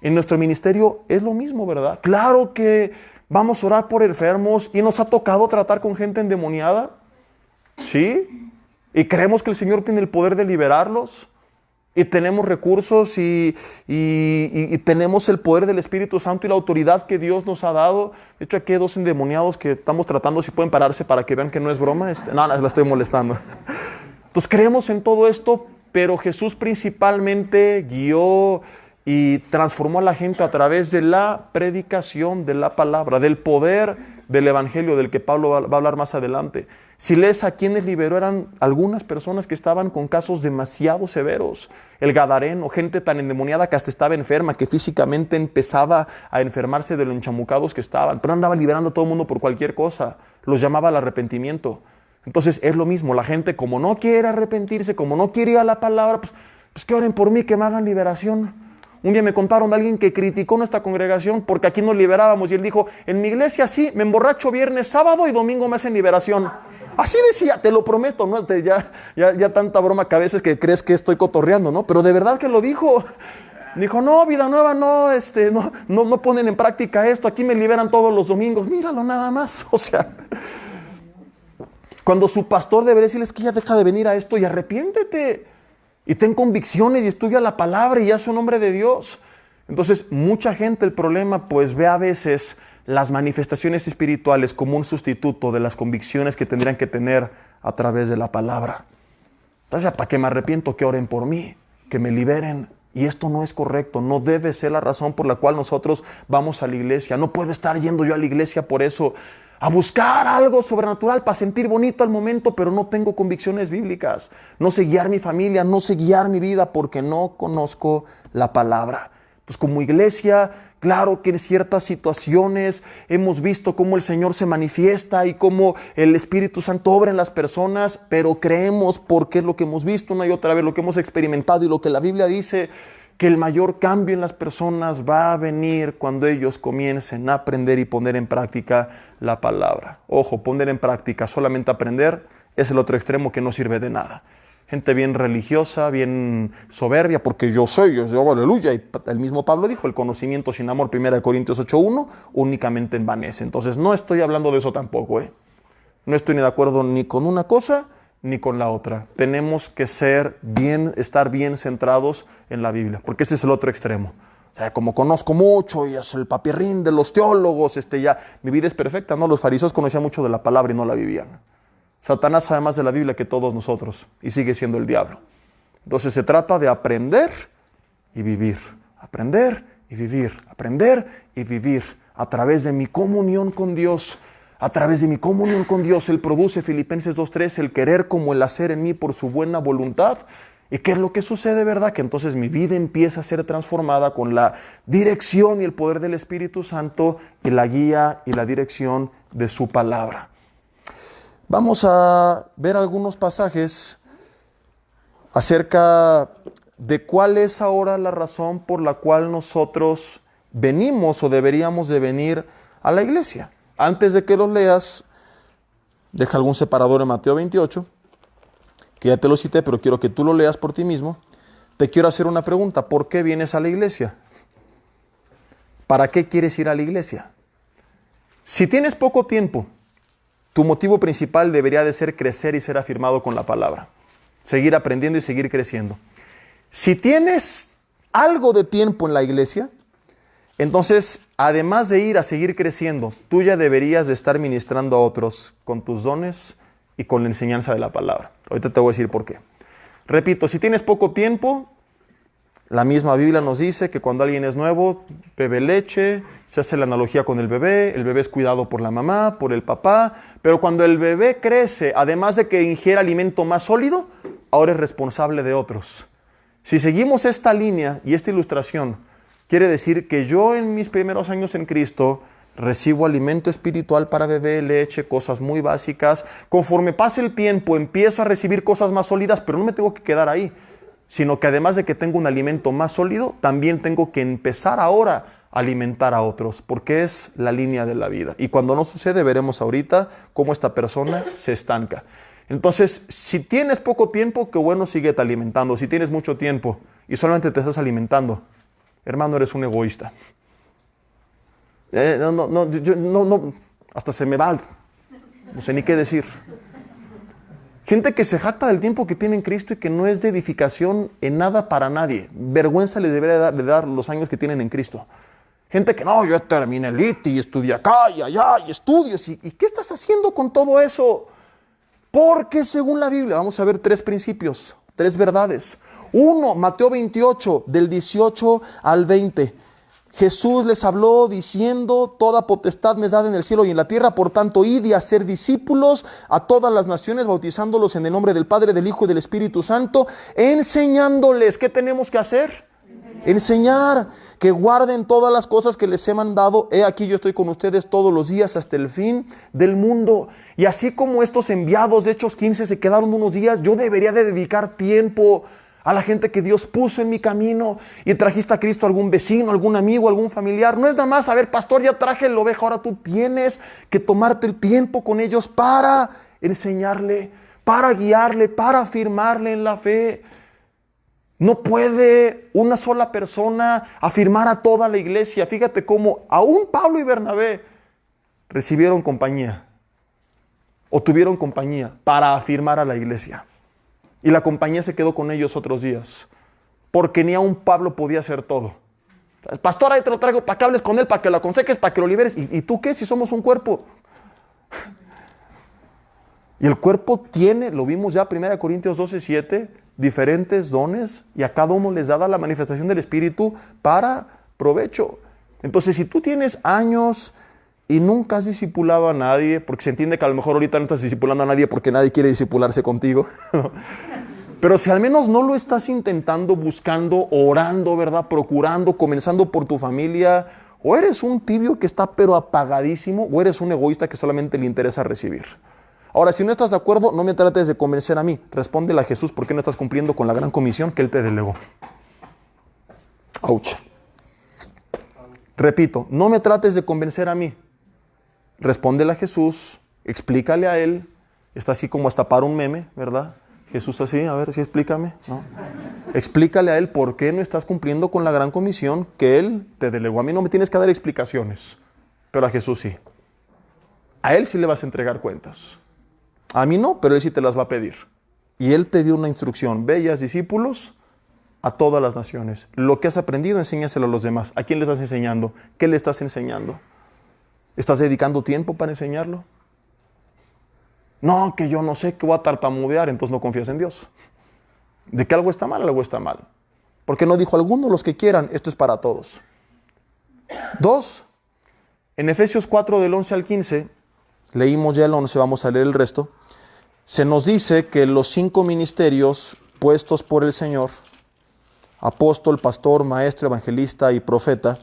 Speaker 1: En nuestro ministerio es lo mismo, ¿verdad? Claro que vamos a orar por enfermos y nos ha tocado tratar con gente endemoniada, ¿sí? Y creemos que el Señor tiene el poder de liberarlos. Y tenemos recursos y tenemos el poder del Espíritu Santo y la autoridad que Dios nos ha dado. De hecho, aquí hay 2 endemoniados que estamos tratando, si pueden pararse para que vean que no es broma. No, la estoy molestando. Entonces creemos en todo esto, pero Jesús principalmente guió y transformó a la gente a través de la predicación de la palabra, del poder del Evangelio, del que Pablo va a hablar más adelante. Si lees a quienes liberó, eran algunas personas que estaban con casos demasiado severos. El gadareno, gente tan endemoniada que hasta estaba enferma, que físicamente empezaba a enfermarse de lo enchamucados que estaban, pero andaba liberando a todo el mundo por cualquier cosa. Los llamaba al arrepentimiento. Entonces es lo mismo, la gente como no quiere arrepentirse, como no quiere ir a la palabra, pues que oren por mí, que me hagan liberación. Un día me contaron de alguien que criticó nuestra congregación porque aquí nos liberábamos y él dijo, en mi iglesia sí, me emborracho viernes, sábado y domingo me hacen liberación. Así decía, te lo prometo, ¿no? Ya tanta broma que a veces que crees que estoy cotorreando, ¿no? Pero de verdad que lo dijo. Dijo, no, vida nueva, no ponen en práctica esto, aquí me liberan todos los domingos, míralo nada más. O sea, cuando su pastor debería decirles que ya deja de venir a esto y arrepiéntete. Y ten convicciones y estudia la palabra y ya es un hombre de Dios. Entonces, mucha gente, el problema, pues ve a veces las manifestaciones espirituales como un sustituto de las convicciones que tendrían que tener a través de la palabra. Entonces, ¿para qué me arrepiento? Que oren por mí, que me liberen. Y esto no es correcto, no debe ser la razón por la cual nosotros vamos a la iglesia. No puedo estar yendo yo a la iglesia por eso, a buscar algo sobrenatural para sentir bonito al momento, pero no tengo convicciones bíblicas. No sé guiar mi familia, no sé guiar mi vida porque no conozco la palabra. Entonces, como iglesia, claro que en ciertas situaciones hemos visto cómo el Señor se manifiesta y cómo el Espíritu Santo obra en las personas, pero creemos, porque es lo que hemos visto una y otra vez, lo que hemos experimentado y lo que la Biblia dice, que el mayor cambio en las personas va a venir cuando ellos comiencen a aprender y poner en práctica la palabra. Ojo, poner en práctica, solamente aprender es el otro extremo que no sirve de nada. Gente bien religiosa, bien soberbia, porque yo soy, aleluya. Y el mismo Pablo dijo, el conocimiento sin amor, 1 Corintios 8:1, únicamente envanece. Entonces no estoy hablando de eso tampoco. No estoy ni de acuerdo ni con una cosa ni con la otra. Tenemos que estar bien centrados en la Biblia, porque ese es el otro extremo. O sea, como conozco mucho y es el papirrín de los teólogos, ya mi vida es perfecta, ¿no? Los fariseos conocían mucho de la palabra y no la vivían. Satanás sabe más de la Biblia que todos nosotros y sigue siendo el diablo. Entonces se trata de aprender y vivir. Aprender y vivir. Aprender y vivir a través de mi comunión con Dios. A través de mi comunión con Dios, Él produce, Filipenses 2:3, el querer como el hacer en mí por su buena voluntad. ¿Y qué es lo que sucede, verdad? Que entonces mi vida empieza a ser transformada con la dirección y el poder del Espíritu Santo y la guía y la dirección de su palabra. Vamos a ver algunos pasajes acerca de cuál es ahora la razón por la cual nosotros venimos o deberíamos de venir a la iglesia. Antes de que los leas, deja algún separador en Mateo 28, que ya te lo cité, pero quiero que tú lo leas por ti mismo. Te quiero hacer una pregunta. ¿Por qué vienes a la iglesia? ¿Para qué quieres ir a la iglesia? Si tienes poco tiempo, tu motivo principal debería de ser crecer y ser afirmado con la palabra. Seguir aprendiendo y seguir creciendo. Si tienes algo de tiempo en la iglesia, entonces, además de ir a seguir creciendo, tú ya deberías de estar ministrando a otros con tus dones y con la enseñanza de la palabra. Ahorita te voy a decir por qué. Repito, si tienes poco tiempo, La misma Biblia nos dice que cuando alguien es nuevo, bebe leche, se hace la analogía con el bebé es cuidado por la mamá, por el papá, pero cuando el bebé crece, además de que ingiere alimento más sólido, ahora es responsable de otros. Si seguimos esta línea y esta ilustración, quiere decir que yo en mis primeros años en Cristo recibo alimento espiritual para bebé, leche, cosas muy básicas. Conforme pase el tiempo, empiezo a recibir cosas más sólidas, pero no me tengo que quedar ahí, sino que además de que tengo un alimento más sólido, también tengo que empezar ahora a alimentar a otros, porque es la línea de la vida. Y cuando no sucede, veremos ahorita cómo esta persona se estanca. Entonces, si tienes poco tiempo, qué bueno, síguete alimentando. Si tienes mucho tiempo y solamente te estás alimentando, hermano, eres un egoísta. No, hasta se me va, no sé ni qué decir. Gente que se jacta del tiempo que tiene en Cristo y que no es de edificación en nada para nadie. Vergüenza les debería de dar los años que tienen en Cristo. Gente que no, yo terminé el ITI y estudié acá y allá y estudios. ¿Y qué estás haciendo con todo eso? Porque según la Biblia, vamos a ver 3 principios, 3 verdades. 1, Mateo 28, del 18 al 20. Jesús les habló diciendo: toda potestad me es dada en el cielo y en la tierra, por tanto id y hacer discípulos a todas las naciones, bautizándolos en el nombre del Padre, del Hijo y del Espíritu Santo, enseñándoles. ¿Qué tenemos que hacer? Enseñar, que guarden todas las cosas que les he mandado. He aquí yo estoy con ustedes todos los días hasta el fin del mundo. Y así como estos enviados de Hechos 15 se quedaron unos días, yo debería de dedicar tiempo a la gente que Dios puso en mi camino. Y trajiste a Cristo a algún vecino, algún amigo, algún familiar. No es nada más, a ver, pastor, ya traje la oveja, ahora tú tienes que tomarte el tiempo con ellos para enseñarle, para guiarle, para afirmarle en la fe. No puede una sola persona afirmar a toda la iglesia. Fíjate cómo aún Pablo y Bernabé recibieron compañía o tuvieron compañía para afirmar a la iglesia. Y la compañía se quedó con ellos otros días, porque ni aún Pablo podía hacer todo. Pastor, ahí te lo traigo para que hables con él, para que lo aconsejes, para que lo liberes. ¿Y tú qué? Si somos un cuerpo. Y el cuerpo tiene, lo vimos ya 1 Corintios 12:7, diferentes dones, y a cada uno les da la manifestación del Espíritu para provecho. Entonces, si tú tienes años y nunca has discipulado a nadie, porque se entiende que a lo mejor ahorita no estás discipulando a nadie porque nadie quiere discipularse contigo, pero si al menos no lo estás intentando, buscando, orando, ¿verdad? Procurando, comenzando por tu familia, o eres un tibio que está pero apagadísimo, o eres un egoísta que solamente le interesa recibir. Ahora, si no estás de acuerdo, no me trates de convencer a mí. Respóndele a Jesús por qué no estás cumpliendo con la gran comisión que Él te delegó. Ouch. Repito, no me trates de convencer a mí. Respóndele a Jesús, explícale a Él. Está así como hasta para un meme, ¿verdad? Jesús así, a ver, sí, explícame, ¿no? Explícale a Él por qué no estás cumpliendo con la gran comisión que Él te delegó. A mí no me tienes que dar explicaciones, pero a Jesús sí. A Él sí le vas a entregar cuentas. A mí no, pero Él sí te las va a pedir. Y Él te dio una instrucción: ve y haz discípulos a todas las naciones. Lo que has aprendido, enséñaselo a los demás. ¿A quién le estás enseñando? ¿Qué le estás enseñando? ¿Estás dedicando tiempo para enseñarlo? No, que yo no sé, que voy a tartamudear, entonces no confías en Dios. De que algo está mal, algo está mal. Porque no dijo alguno, los que quieran, esto es para todos. 2, en Efesios 4 del 11 al 15, leímos ya el 11, vamos a leer el resto. Se nos dice que los 5 ministerios puestos por el Señor, apóstol, pastor, maestro, evangelista y profeta,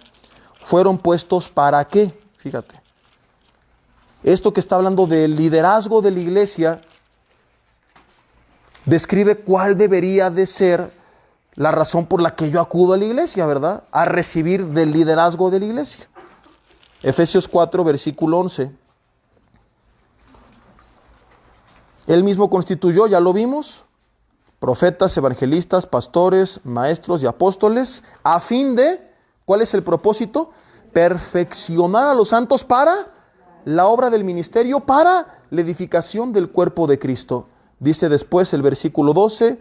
Speaker 1: fueron puestos ¿para qué? Fíjate. Esto que está hablando del liderazgo de la iglesia describe cuál debería de ser la razón por la que yo acudo a la iglesia, ¿verdad? A recibir del liderazgo de la iglesia. Efesios 4, versículo 11. Él mismo constituyó, ya lo vimos, profetas, evangelistas, pastores, maestros y apóstoles, a fin de, ¿cuál es el propósito? Perfeccionar a los santos para la obra del ministerio, para la edificación del cuerpo de Cristo. Dice después el versículo 12,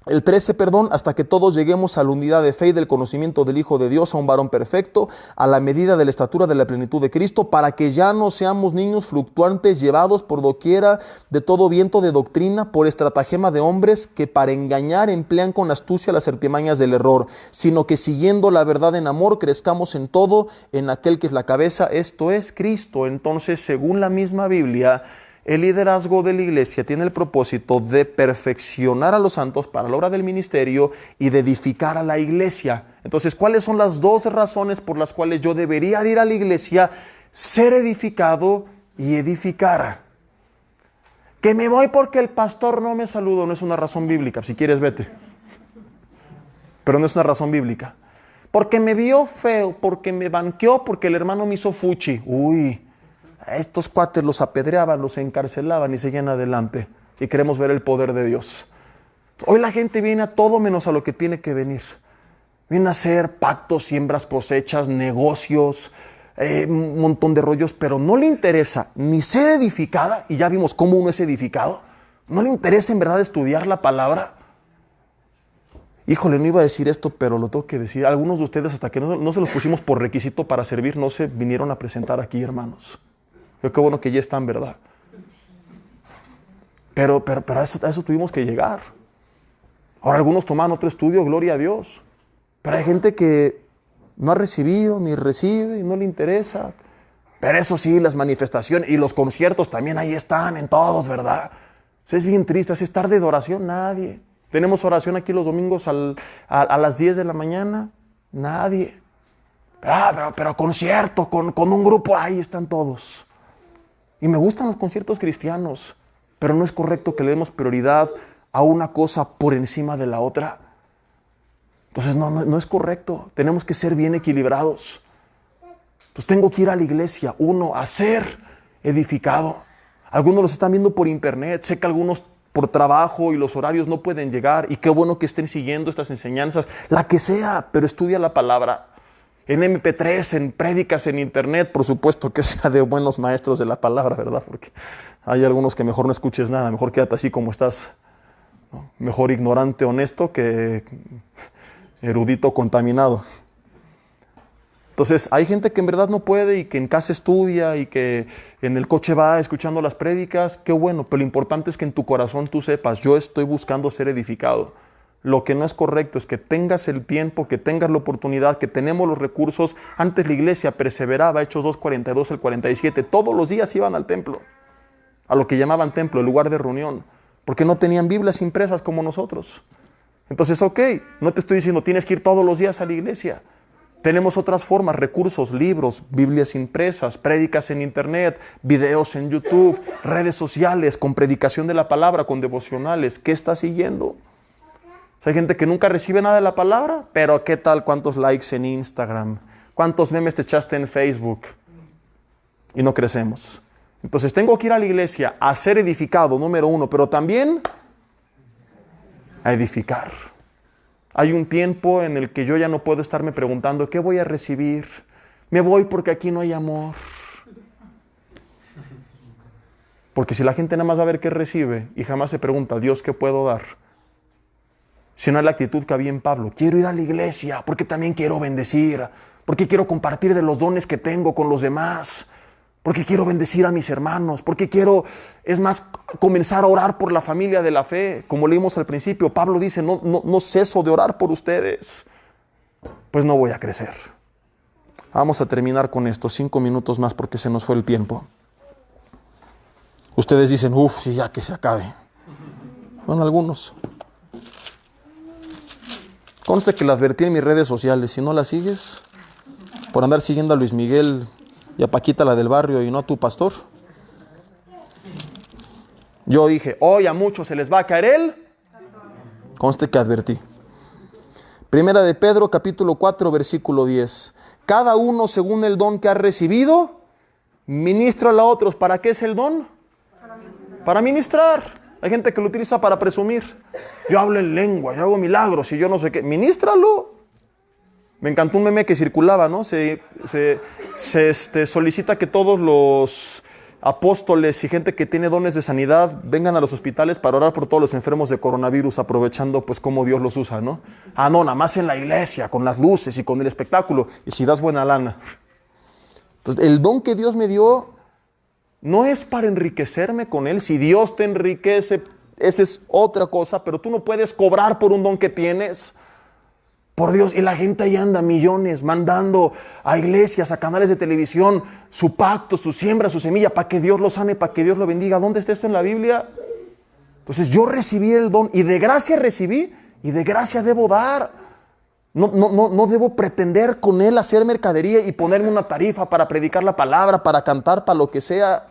Speaker 1: El 13, perdón, hasta que todos lleguemos a la unidad de fe y del conocimiento del Hijo de Dios, a un varón perfecto, a la medida de la estatura de la plenitud de Cristo, para que ya no seamos niños fluctuantes, llevados por doquiera de todo viento de doctrina, por estratagema de hombres que para engañar emplean con astucia las artimañas del error, sino que siguiendo la verdad en amor, crezcamos en todo, en aquel que es la cabeza, esto es Cristo. Entonces, según la misma Biblia, el liderazgo de la iglesia tiene el propósito de perfeccionar a los santos para la obra del ministerio y de edificar a la iglesia. Entonces, ¿cuáles son las dos razones por las cuales yo debería de ir a la iglesia? Ser edificado y edificar. Que me voy porque el pastor no me saludó, no es una razón bíblica. Si quieres, vete. Pero no es una razón bíblica. Porque me vio feo, porque me banqueó, porque el hermano me hizo fuchi. Uy, a estos cuates los apedreaban, los encarcelaban y seguían adelante. Y queremos ver el poder de Dios. Hoy la gente viene a todo menos a lo que tiene que venir. Viene a hacer pactos, siembras, cosechas, negocios, un montón de rollos, pero no le interesa ni ser edificada, y ya vimos cómo uno es edificado. No le interesa en verdad estudiar la palabra. Híjole, no iba a decir esto, pero lo tengo que decir. Algunos de ustedes, hasta que no se los pusimos por requisito para servir, no se vinieron a presentar aquí, hermanos. Pero qué bueno que ya están, ¿verdad? Pero a eso tuvimos que llegar. Ahora algunos toman otro estudio, gloria a Dios. Pero hay gente que no ha recibido, ni recibe, y no le interesa. Pero eso sí, las manifestaciones y los conciertos también ahí están en todos, ¿verdad? Es bien triste, es tarde de oración, nadie. Tenemos oración aquí los domingos a las 10 de la mañana, nadie. Pero concierto, con un grupo, ahí están todos. Y me gustan los conciertos cristianos, pero no es correcto que le demos prioridad a una cosa por encima de la otra. Entonces no es correcto, tenemos que ser bien equilibrados. Entonces tengo que ir a la iglesia, uno, a ser edificado. Algunos los están viendo por internet, sé que algunos por trabajo y los horarios no pueden llegar, y qué bueno que estén siguiendo estas enseñanzas, la que sea, pero estudia la palabra. En MP3, en prédicas, en internet, por supuesto que sea de buenos maestros de la palabra, ¿verdad? Porque hay algunos que mejor no escuches nada, mejor quédate así como estás, ¿no? Mejor ignorante honesto que erudito contaminado. Entonces, hay gente que en verdad no puede y que en casa estudia y que en el coche va escuchando las prédicas, qué bueno, pero lo importante es que en tu corazón tú sepas, yo estoy buscando ser edificado. Lo que no es correcto es que tengas el tiempo, que tengas la oportunidad, que tenemos los recursos. Antes la iglesia perseveraba, Hechos 2:42 al 47, todos los días iban al templo, a lo que llamaban templo, el lugar de reunión, porque no tenían Biblias impresas como nosotros. Entonces, ok, no te estoy diciendo tienes que ir todos los días a la iglesia. Tenemos otras formas, recursos, libros, Biblias impresas, prédicas en internet, videos en YouTube, redes sociales, con predicación de la palabra, con devocionales. ¿Qué estás siguiendo? Hay gente que nunca recibe nada de la palabra, pero ¿qué tal? ¿Cuántos likes en Instagram? ¿Cuántos memes te echaste en Facebook? Y no crecemos. Entonces tengo que ir a la iglesia a ser edificado, número uno, pero también a edificar. Hay un tiempo en el que yo ya no puedo estarme preguntando, ¿qué voy a recibir? Me voy porque aquí no hay amor. Porque si la gente nada más va a ver qué recibe y jamás se pregunta, Dios, ¿qué puedo dar? Si no es la actitud que había en Pablo, quiero ir a la iglesia porque también quiero bendecir, porque quiero compartir de los dones que tengo con los demás, porque quiero bendecir a mis hermanos, porque quiero, es más, comenzar a orar por la familia de la fe. Como leímos al principio, Pablo dice, no ceso de orar por ustedes. Pues no voy a crecer. Vamos a terminar con esto, 5 minutos más porque se nos fue el tiempo. Ustedes dicen, ya que se acabe. Bueno, algunos. Conste que la advertí en mis redes sociales, si no la sigues, por andar siguiendo a Luis Miguel y a Paquita la del barrio y no a tu pastor. Yo dije, hoy a muchos se les va a caer él. Conste que advertí. Primera de Pedro, capítulo 4, versículo 10. Cada uno según el don que ha recibido, ministra a otros. ¿Para qué es el don? Para ministrar. Hay gente que lo utiliza para presumir. Yo hablo en lengua, yo hago milagros y yo no sé qué. Ministralo. Me encantó un meme que circulaba, ¿no? Se solicita que todos los apóstoles y gente que tiene dones de sanidad vengan a los hospitales para orar por todos los enfermos de coronavirus, aprovechando pues cómo Dios los usa, ¿no? Ah, no, nada más en la iglesia, con las luces y con el espectáculo, y si das buena lana. Entonces, el don que Dios me dio no es para enriquecerme con él. Si Dios te enriquece, esa es otra cosa, pero tú no puedes cobrar por un don que tienes. Por Dios, y la gente ahí anda, millones, mandando a iglesias, a canales de televisión, su pacto, su siembra, su semilla, para que Dios lo sane, para que Dios lo bendiga. ¿Dónde está esto en la Biblia? Entonces yo recibí el don, y de gracia recibí, y de gracia debo dar. No debo pretender con él hacer mercadería y ponerme una tarifa para predicar la palabra, para cantar, para lo que sea.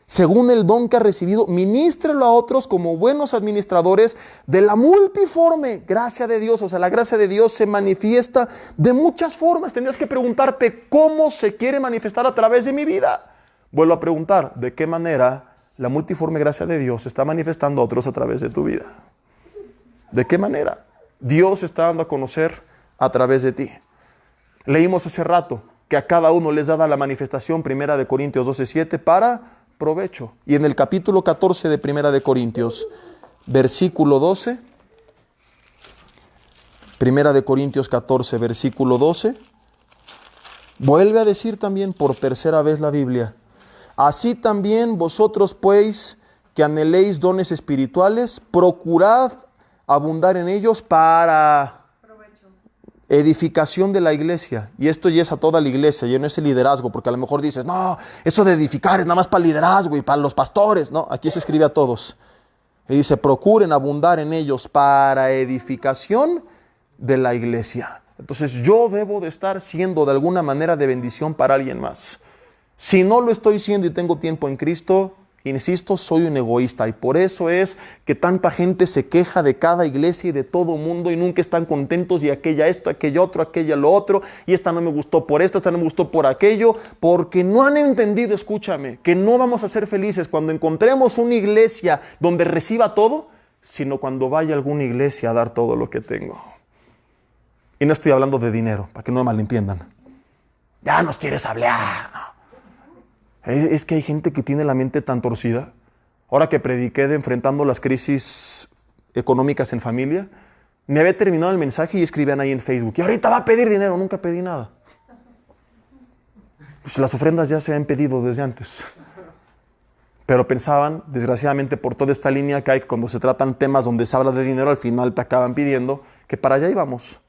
Speaker 1: Según el don que ha recibido, ministrelo a otros como buenos administradores de la multiforme gracia de Dios. O sea, la gracia de Dios se manifiesta de muchas formas. Tendrías que preguntarte cómo se quiere manifestar a través de mi vida. Vuelvo a preguntar, ¿de qué manera la multiforme gracia de Dios se está manifestando a otros a través de tu vida? ¿De qué manera Dios se está dando a conocer a través de ti? Leímos hace rato que a cada uno les da la manifestación, 1 Corintios 12:7, para provecho. Y en el capítulo 14 de 1 Corintios, versículo 12, 1 Corintios 14, versículo 12, vuelve a decir también por tercera vez la Biblia: así también vosotros, pues, que anheléis dones espirituales, procurad abundar en ellos para edificación de la iglesia. Y esto ya es a toda la iglesia, ya no es el liderazgo, porque a lo mejor dices, no, eso de edificar es nada más para el liderazgo y para los pastores. No, aquí se escribe a todos. Y dice, procuren abundar en ellos para edificación de la iglesia. Entonces yo debo de estar siendo de alguna manera de bendición para alguien más. Si no lo estoy siendo y tengo tiempo en Cristo, insisto, soy un egoísta, y por eso es que tanta gente se queja de cada iglesia y de todo mundo y nunca están contentos, y aquella esto, aquello otro, aquella lo otro, y esta no me gustó por esto, esta no me gustó por aquello, porque no han entendido, escúchame, que no vamos a ser felices cuando encontremos una iglesia donde reciba todo, sino cuando vaya a alguna iglesia a dar todo lo que tengo. Y no estoy hablando de dinero, para que no me malentiendan. Ya nos quieres hablar, no. Es que hay gente que tiene la mente tan torcida. Ahora que prediqué de enfrentando las crisis económicas en familia, me había terminado el mensaje y escribían ahí en Facebook, y ahorita va a pedir dinero. Nunca pedí nada. Pues las ofrendas ya se han pedido desde antes. Pero pensaban, desgraciadamente por toda esta línea que hay, que cuando se tratan temas donde se habla de dinero, al final te acaban pidiendo, que para allá íbamos.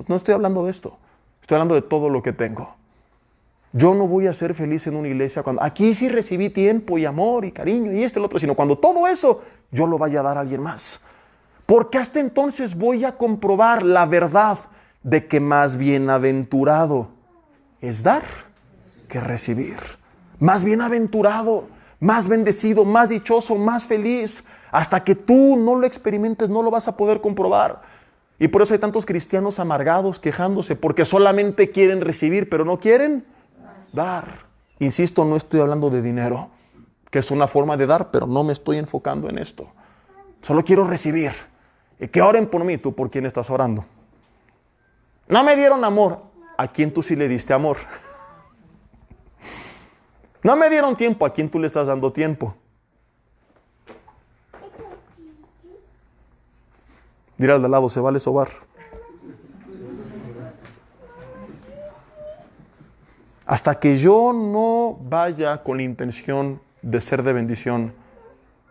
Speaker 1: No estoy hablando de esto. Estoy hablando de todo lo que tengo. Yo no voy a ser feliz en una iglesia cuando aquí sí recibí tiempo y amor y cariño y esto y lo otro, sino cuando todo eso yo lo vaya a dar a alguien más. Porque hasta entonces voy a comprobar la verdad de que más bienaventurado es dar que recibir. Más bienaventurado, más bendecido, más dichoso, más feliz. Hasta que tú no lo experimentes, no lo vas a poder comprobar. Y por eso hay tantos cristianos amargados quejándose, porque solamente quieren recibir, pero no quieren dar. Insisto, no estoy hablando de dinero, que es una forma de dar, pero no me estoy enfocando en esto. Solo quiero recibir. Y que oren por mí. ¿Tú por quién estás orando? No me dieron amor. ¿A quién tú sí le diste amor? No me dieron tiempo. ¿A quién tú le estás dando tiempo? Dile al de al lado, ¿se vale sobar? Hasta que yo no vaya con la intención de ser de bendición,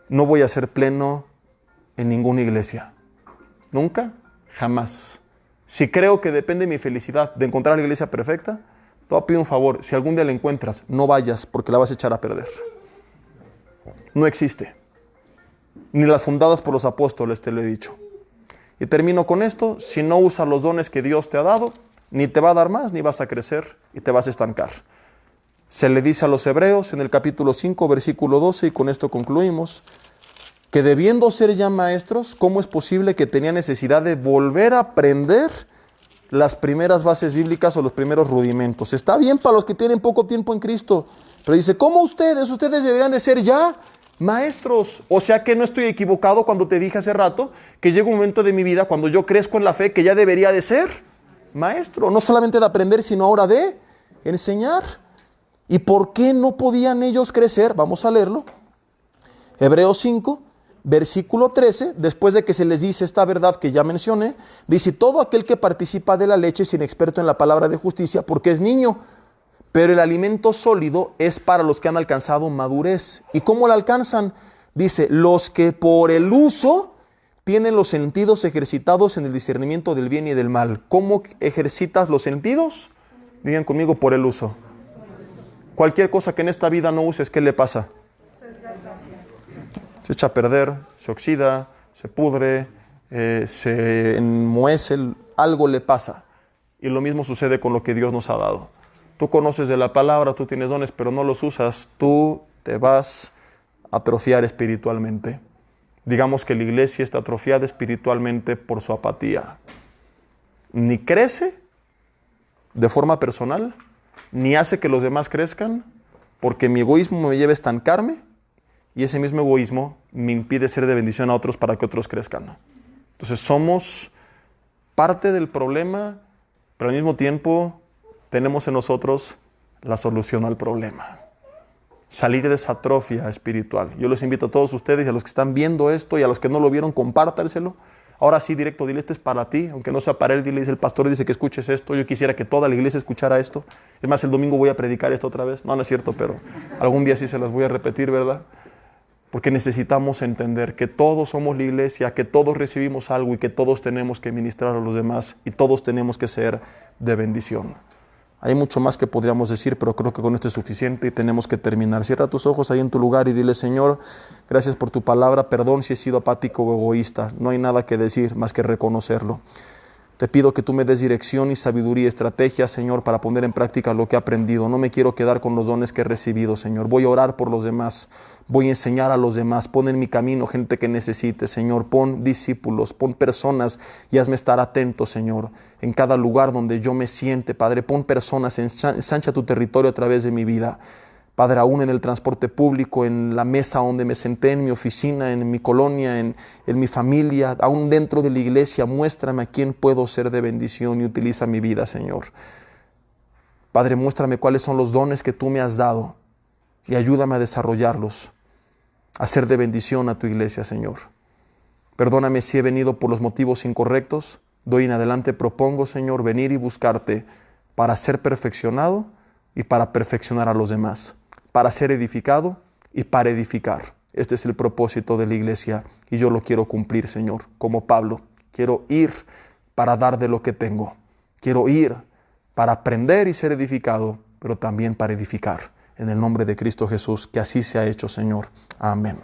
Speaker 1: no voy a ser pleno en ninguna iglesia. Nunca, jamás. Si creo que depende mi felicidad de encontrar la iglesia perfecta, te voy a pedir un favor. Si algún día la encuentras, no vayas porque la vas a echar a perder. No existe. Ni las fundadas por los apóstoles, te lo he dicho. Y termino con esto. Si no usas los dones que Dios te ha dado, ni te va a dar más, ni vas a crecer y te vas a estancar. Se le dice a los hebreos en el capítulo 5, versículo 12, y con esto concluimos, que debiendo ser ya maestros, ¿cómo es posible que tenía necesidad de volver a aprender las primeras bases bíblicas o los primeros rudimentos? Está bien para los que tienen poco tiempo en Cristo, pero dice, ¿cómo ustedes? Ustedes deberían de ser ya maestros. O sea que no estoy equivocado cuando te dije hace rato que llega un momento de mi vida cuando yo crezco en la fe que ya debería de ser maestro, no solamente de aprender, sino ahora de enseñar. ¿Y por qué no podían ellos crecer? Vamos a leerlo. Hebreos 5, versículo 13, después de que se les dice esta verdad que ya mencioné, dice: todo aquel que participa de la leche es inexperto en la palabra de justicia porque es niño, pero el alimento sólido es para los que han alcanzado madurez. ¿Y cómo la alcanzan? Dice: los que por el uso tienen los sentidos ejercitados en el discernimiento del bien y del mal. ¿Cómo ejercitas los sentidos? Digan conmigo: por el uso. Cualquier cosa que en esta vida no uses, ¿qué le pasa? Se echa a perder, se oxida, se pudre, se enmohece, algo le pasa. Y lo mismo sucede con lo que Dios nos ha dado. Tú conoces de la palabra, tú tienes dones, pero no los usas, tú te vas a atrofiar espiritualmente. Digamos que la iglesia está atrofiada espiritualmente por su apatía. Ni crece de forma personal, ni hace que los demás crezcan, porque mi egoísmo me lleva a estancarme, y ese mismo egoísmo me impide ser de bendición a otros para que otros crezcan. Entonces somos parte del problema, pero al mismo tiempo tenemos en nosotros la solución al problema. Salir de esa atrofia espiritual. Yo los invito a todos ustedes y a los que están viendo esto y a los que no lo vieron, compártanselo. Ahora sí, directo, dile: este es para ti, aunque no sea para él, dile: el pastor dice que escuches esto. Yo quisiera que toda la iglesia escuchara esto. Es más, el domingo voy a predicar esto otra vez. No, no es cierto, pero algún día sí se las voy a repetir, ¿verdad? Porque necesitamos entender que todos somos la iglesia, que todos recibimos algo y que todos tenemos que ministrar a los demás y todos tenemos que ser de bendición. Hay mucho más que podríamos decir, pero creo que con esto es suficiente y tenemos que terminar. Cierra tus ojos ahí en tu lugar y dile: Señor, gracias por tu palabra, perdón si he sido apático o egoísta. No hay nada que decir más que reconocerlo. Te pido que tú me des dirección y sabiduría y estrategia, Señor, para poner en práctica lo que he aprendido. No me quiero quedar con los dones que he recibido, Señor. Voy a orar por los demás. Voy a enseñar a los demás. Pon en mi camino gente que necesite, Señor. Pon discípulos, pon personas y hazme estar atento, Señor, en cada lugar donde yo me siente, Padre. Pon personas, ensancha tu territorio a través de mi vida. Padre, aún en el transporte público, en la mesa donde me senté, en mi oficina, en mi colonia, en mi familia, aún dentro de la iglesia, muéstrame a quién puedo ser de bendición y utiliza mi vida, Señor. Padre, muéstrame cuáles son los dones que tú me has dado y ayúdame a desarrollarlos, a ser de bendición a tu iglesia, Señor. Perdóname si he venido por los motivos incorrectos. De hoy en adelante propongo, Señor, venir y buscarte para ser perfeccionado y para perfeccionar a los demás, para ser edificado y para edificar. Este es el propósito de la iglesia y yo lo quiero cumplir, Señor. Como Pablo, quiero ir para dar de lo que tengo. Quiero ir para aprender y ser edificado, pero también para edificar. En el nombre de Cristo Jesús, que así sea hecho, Señor. Amén.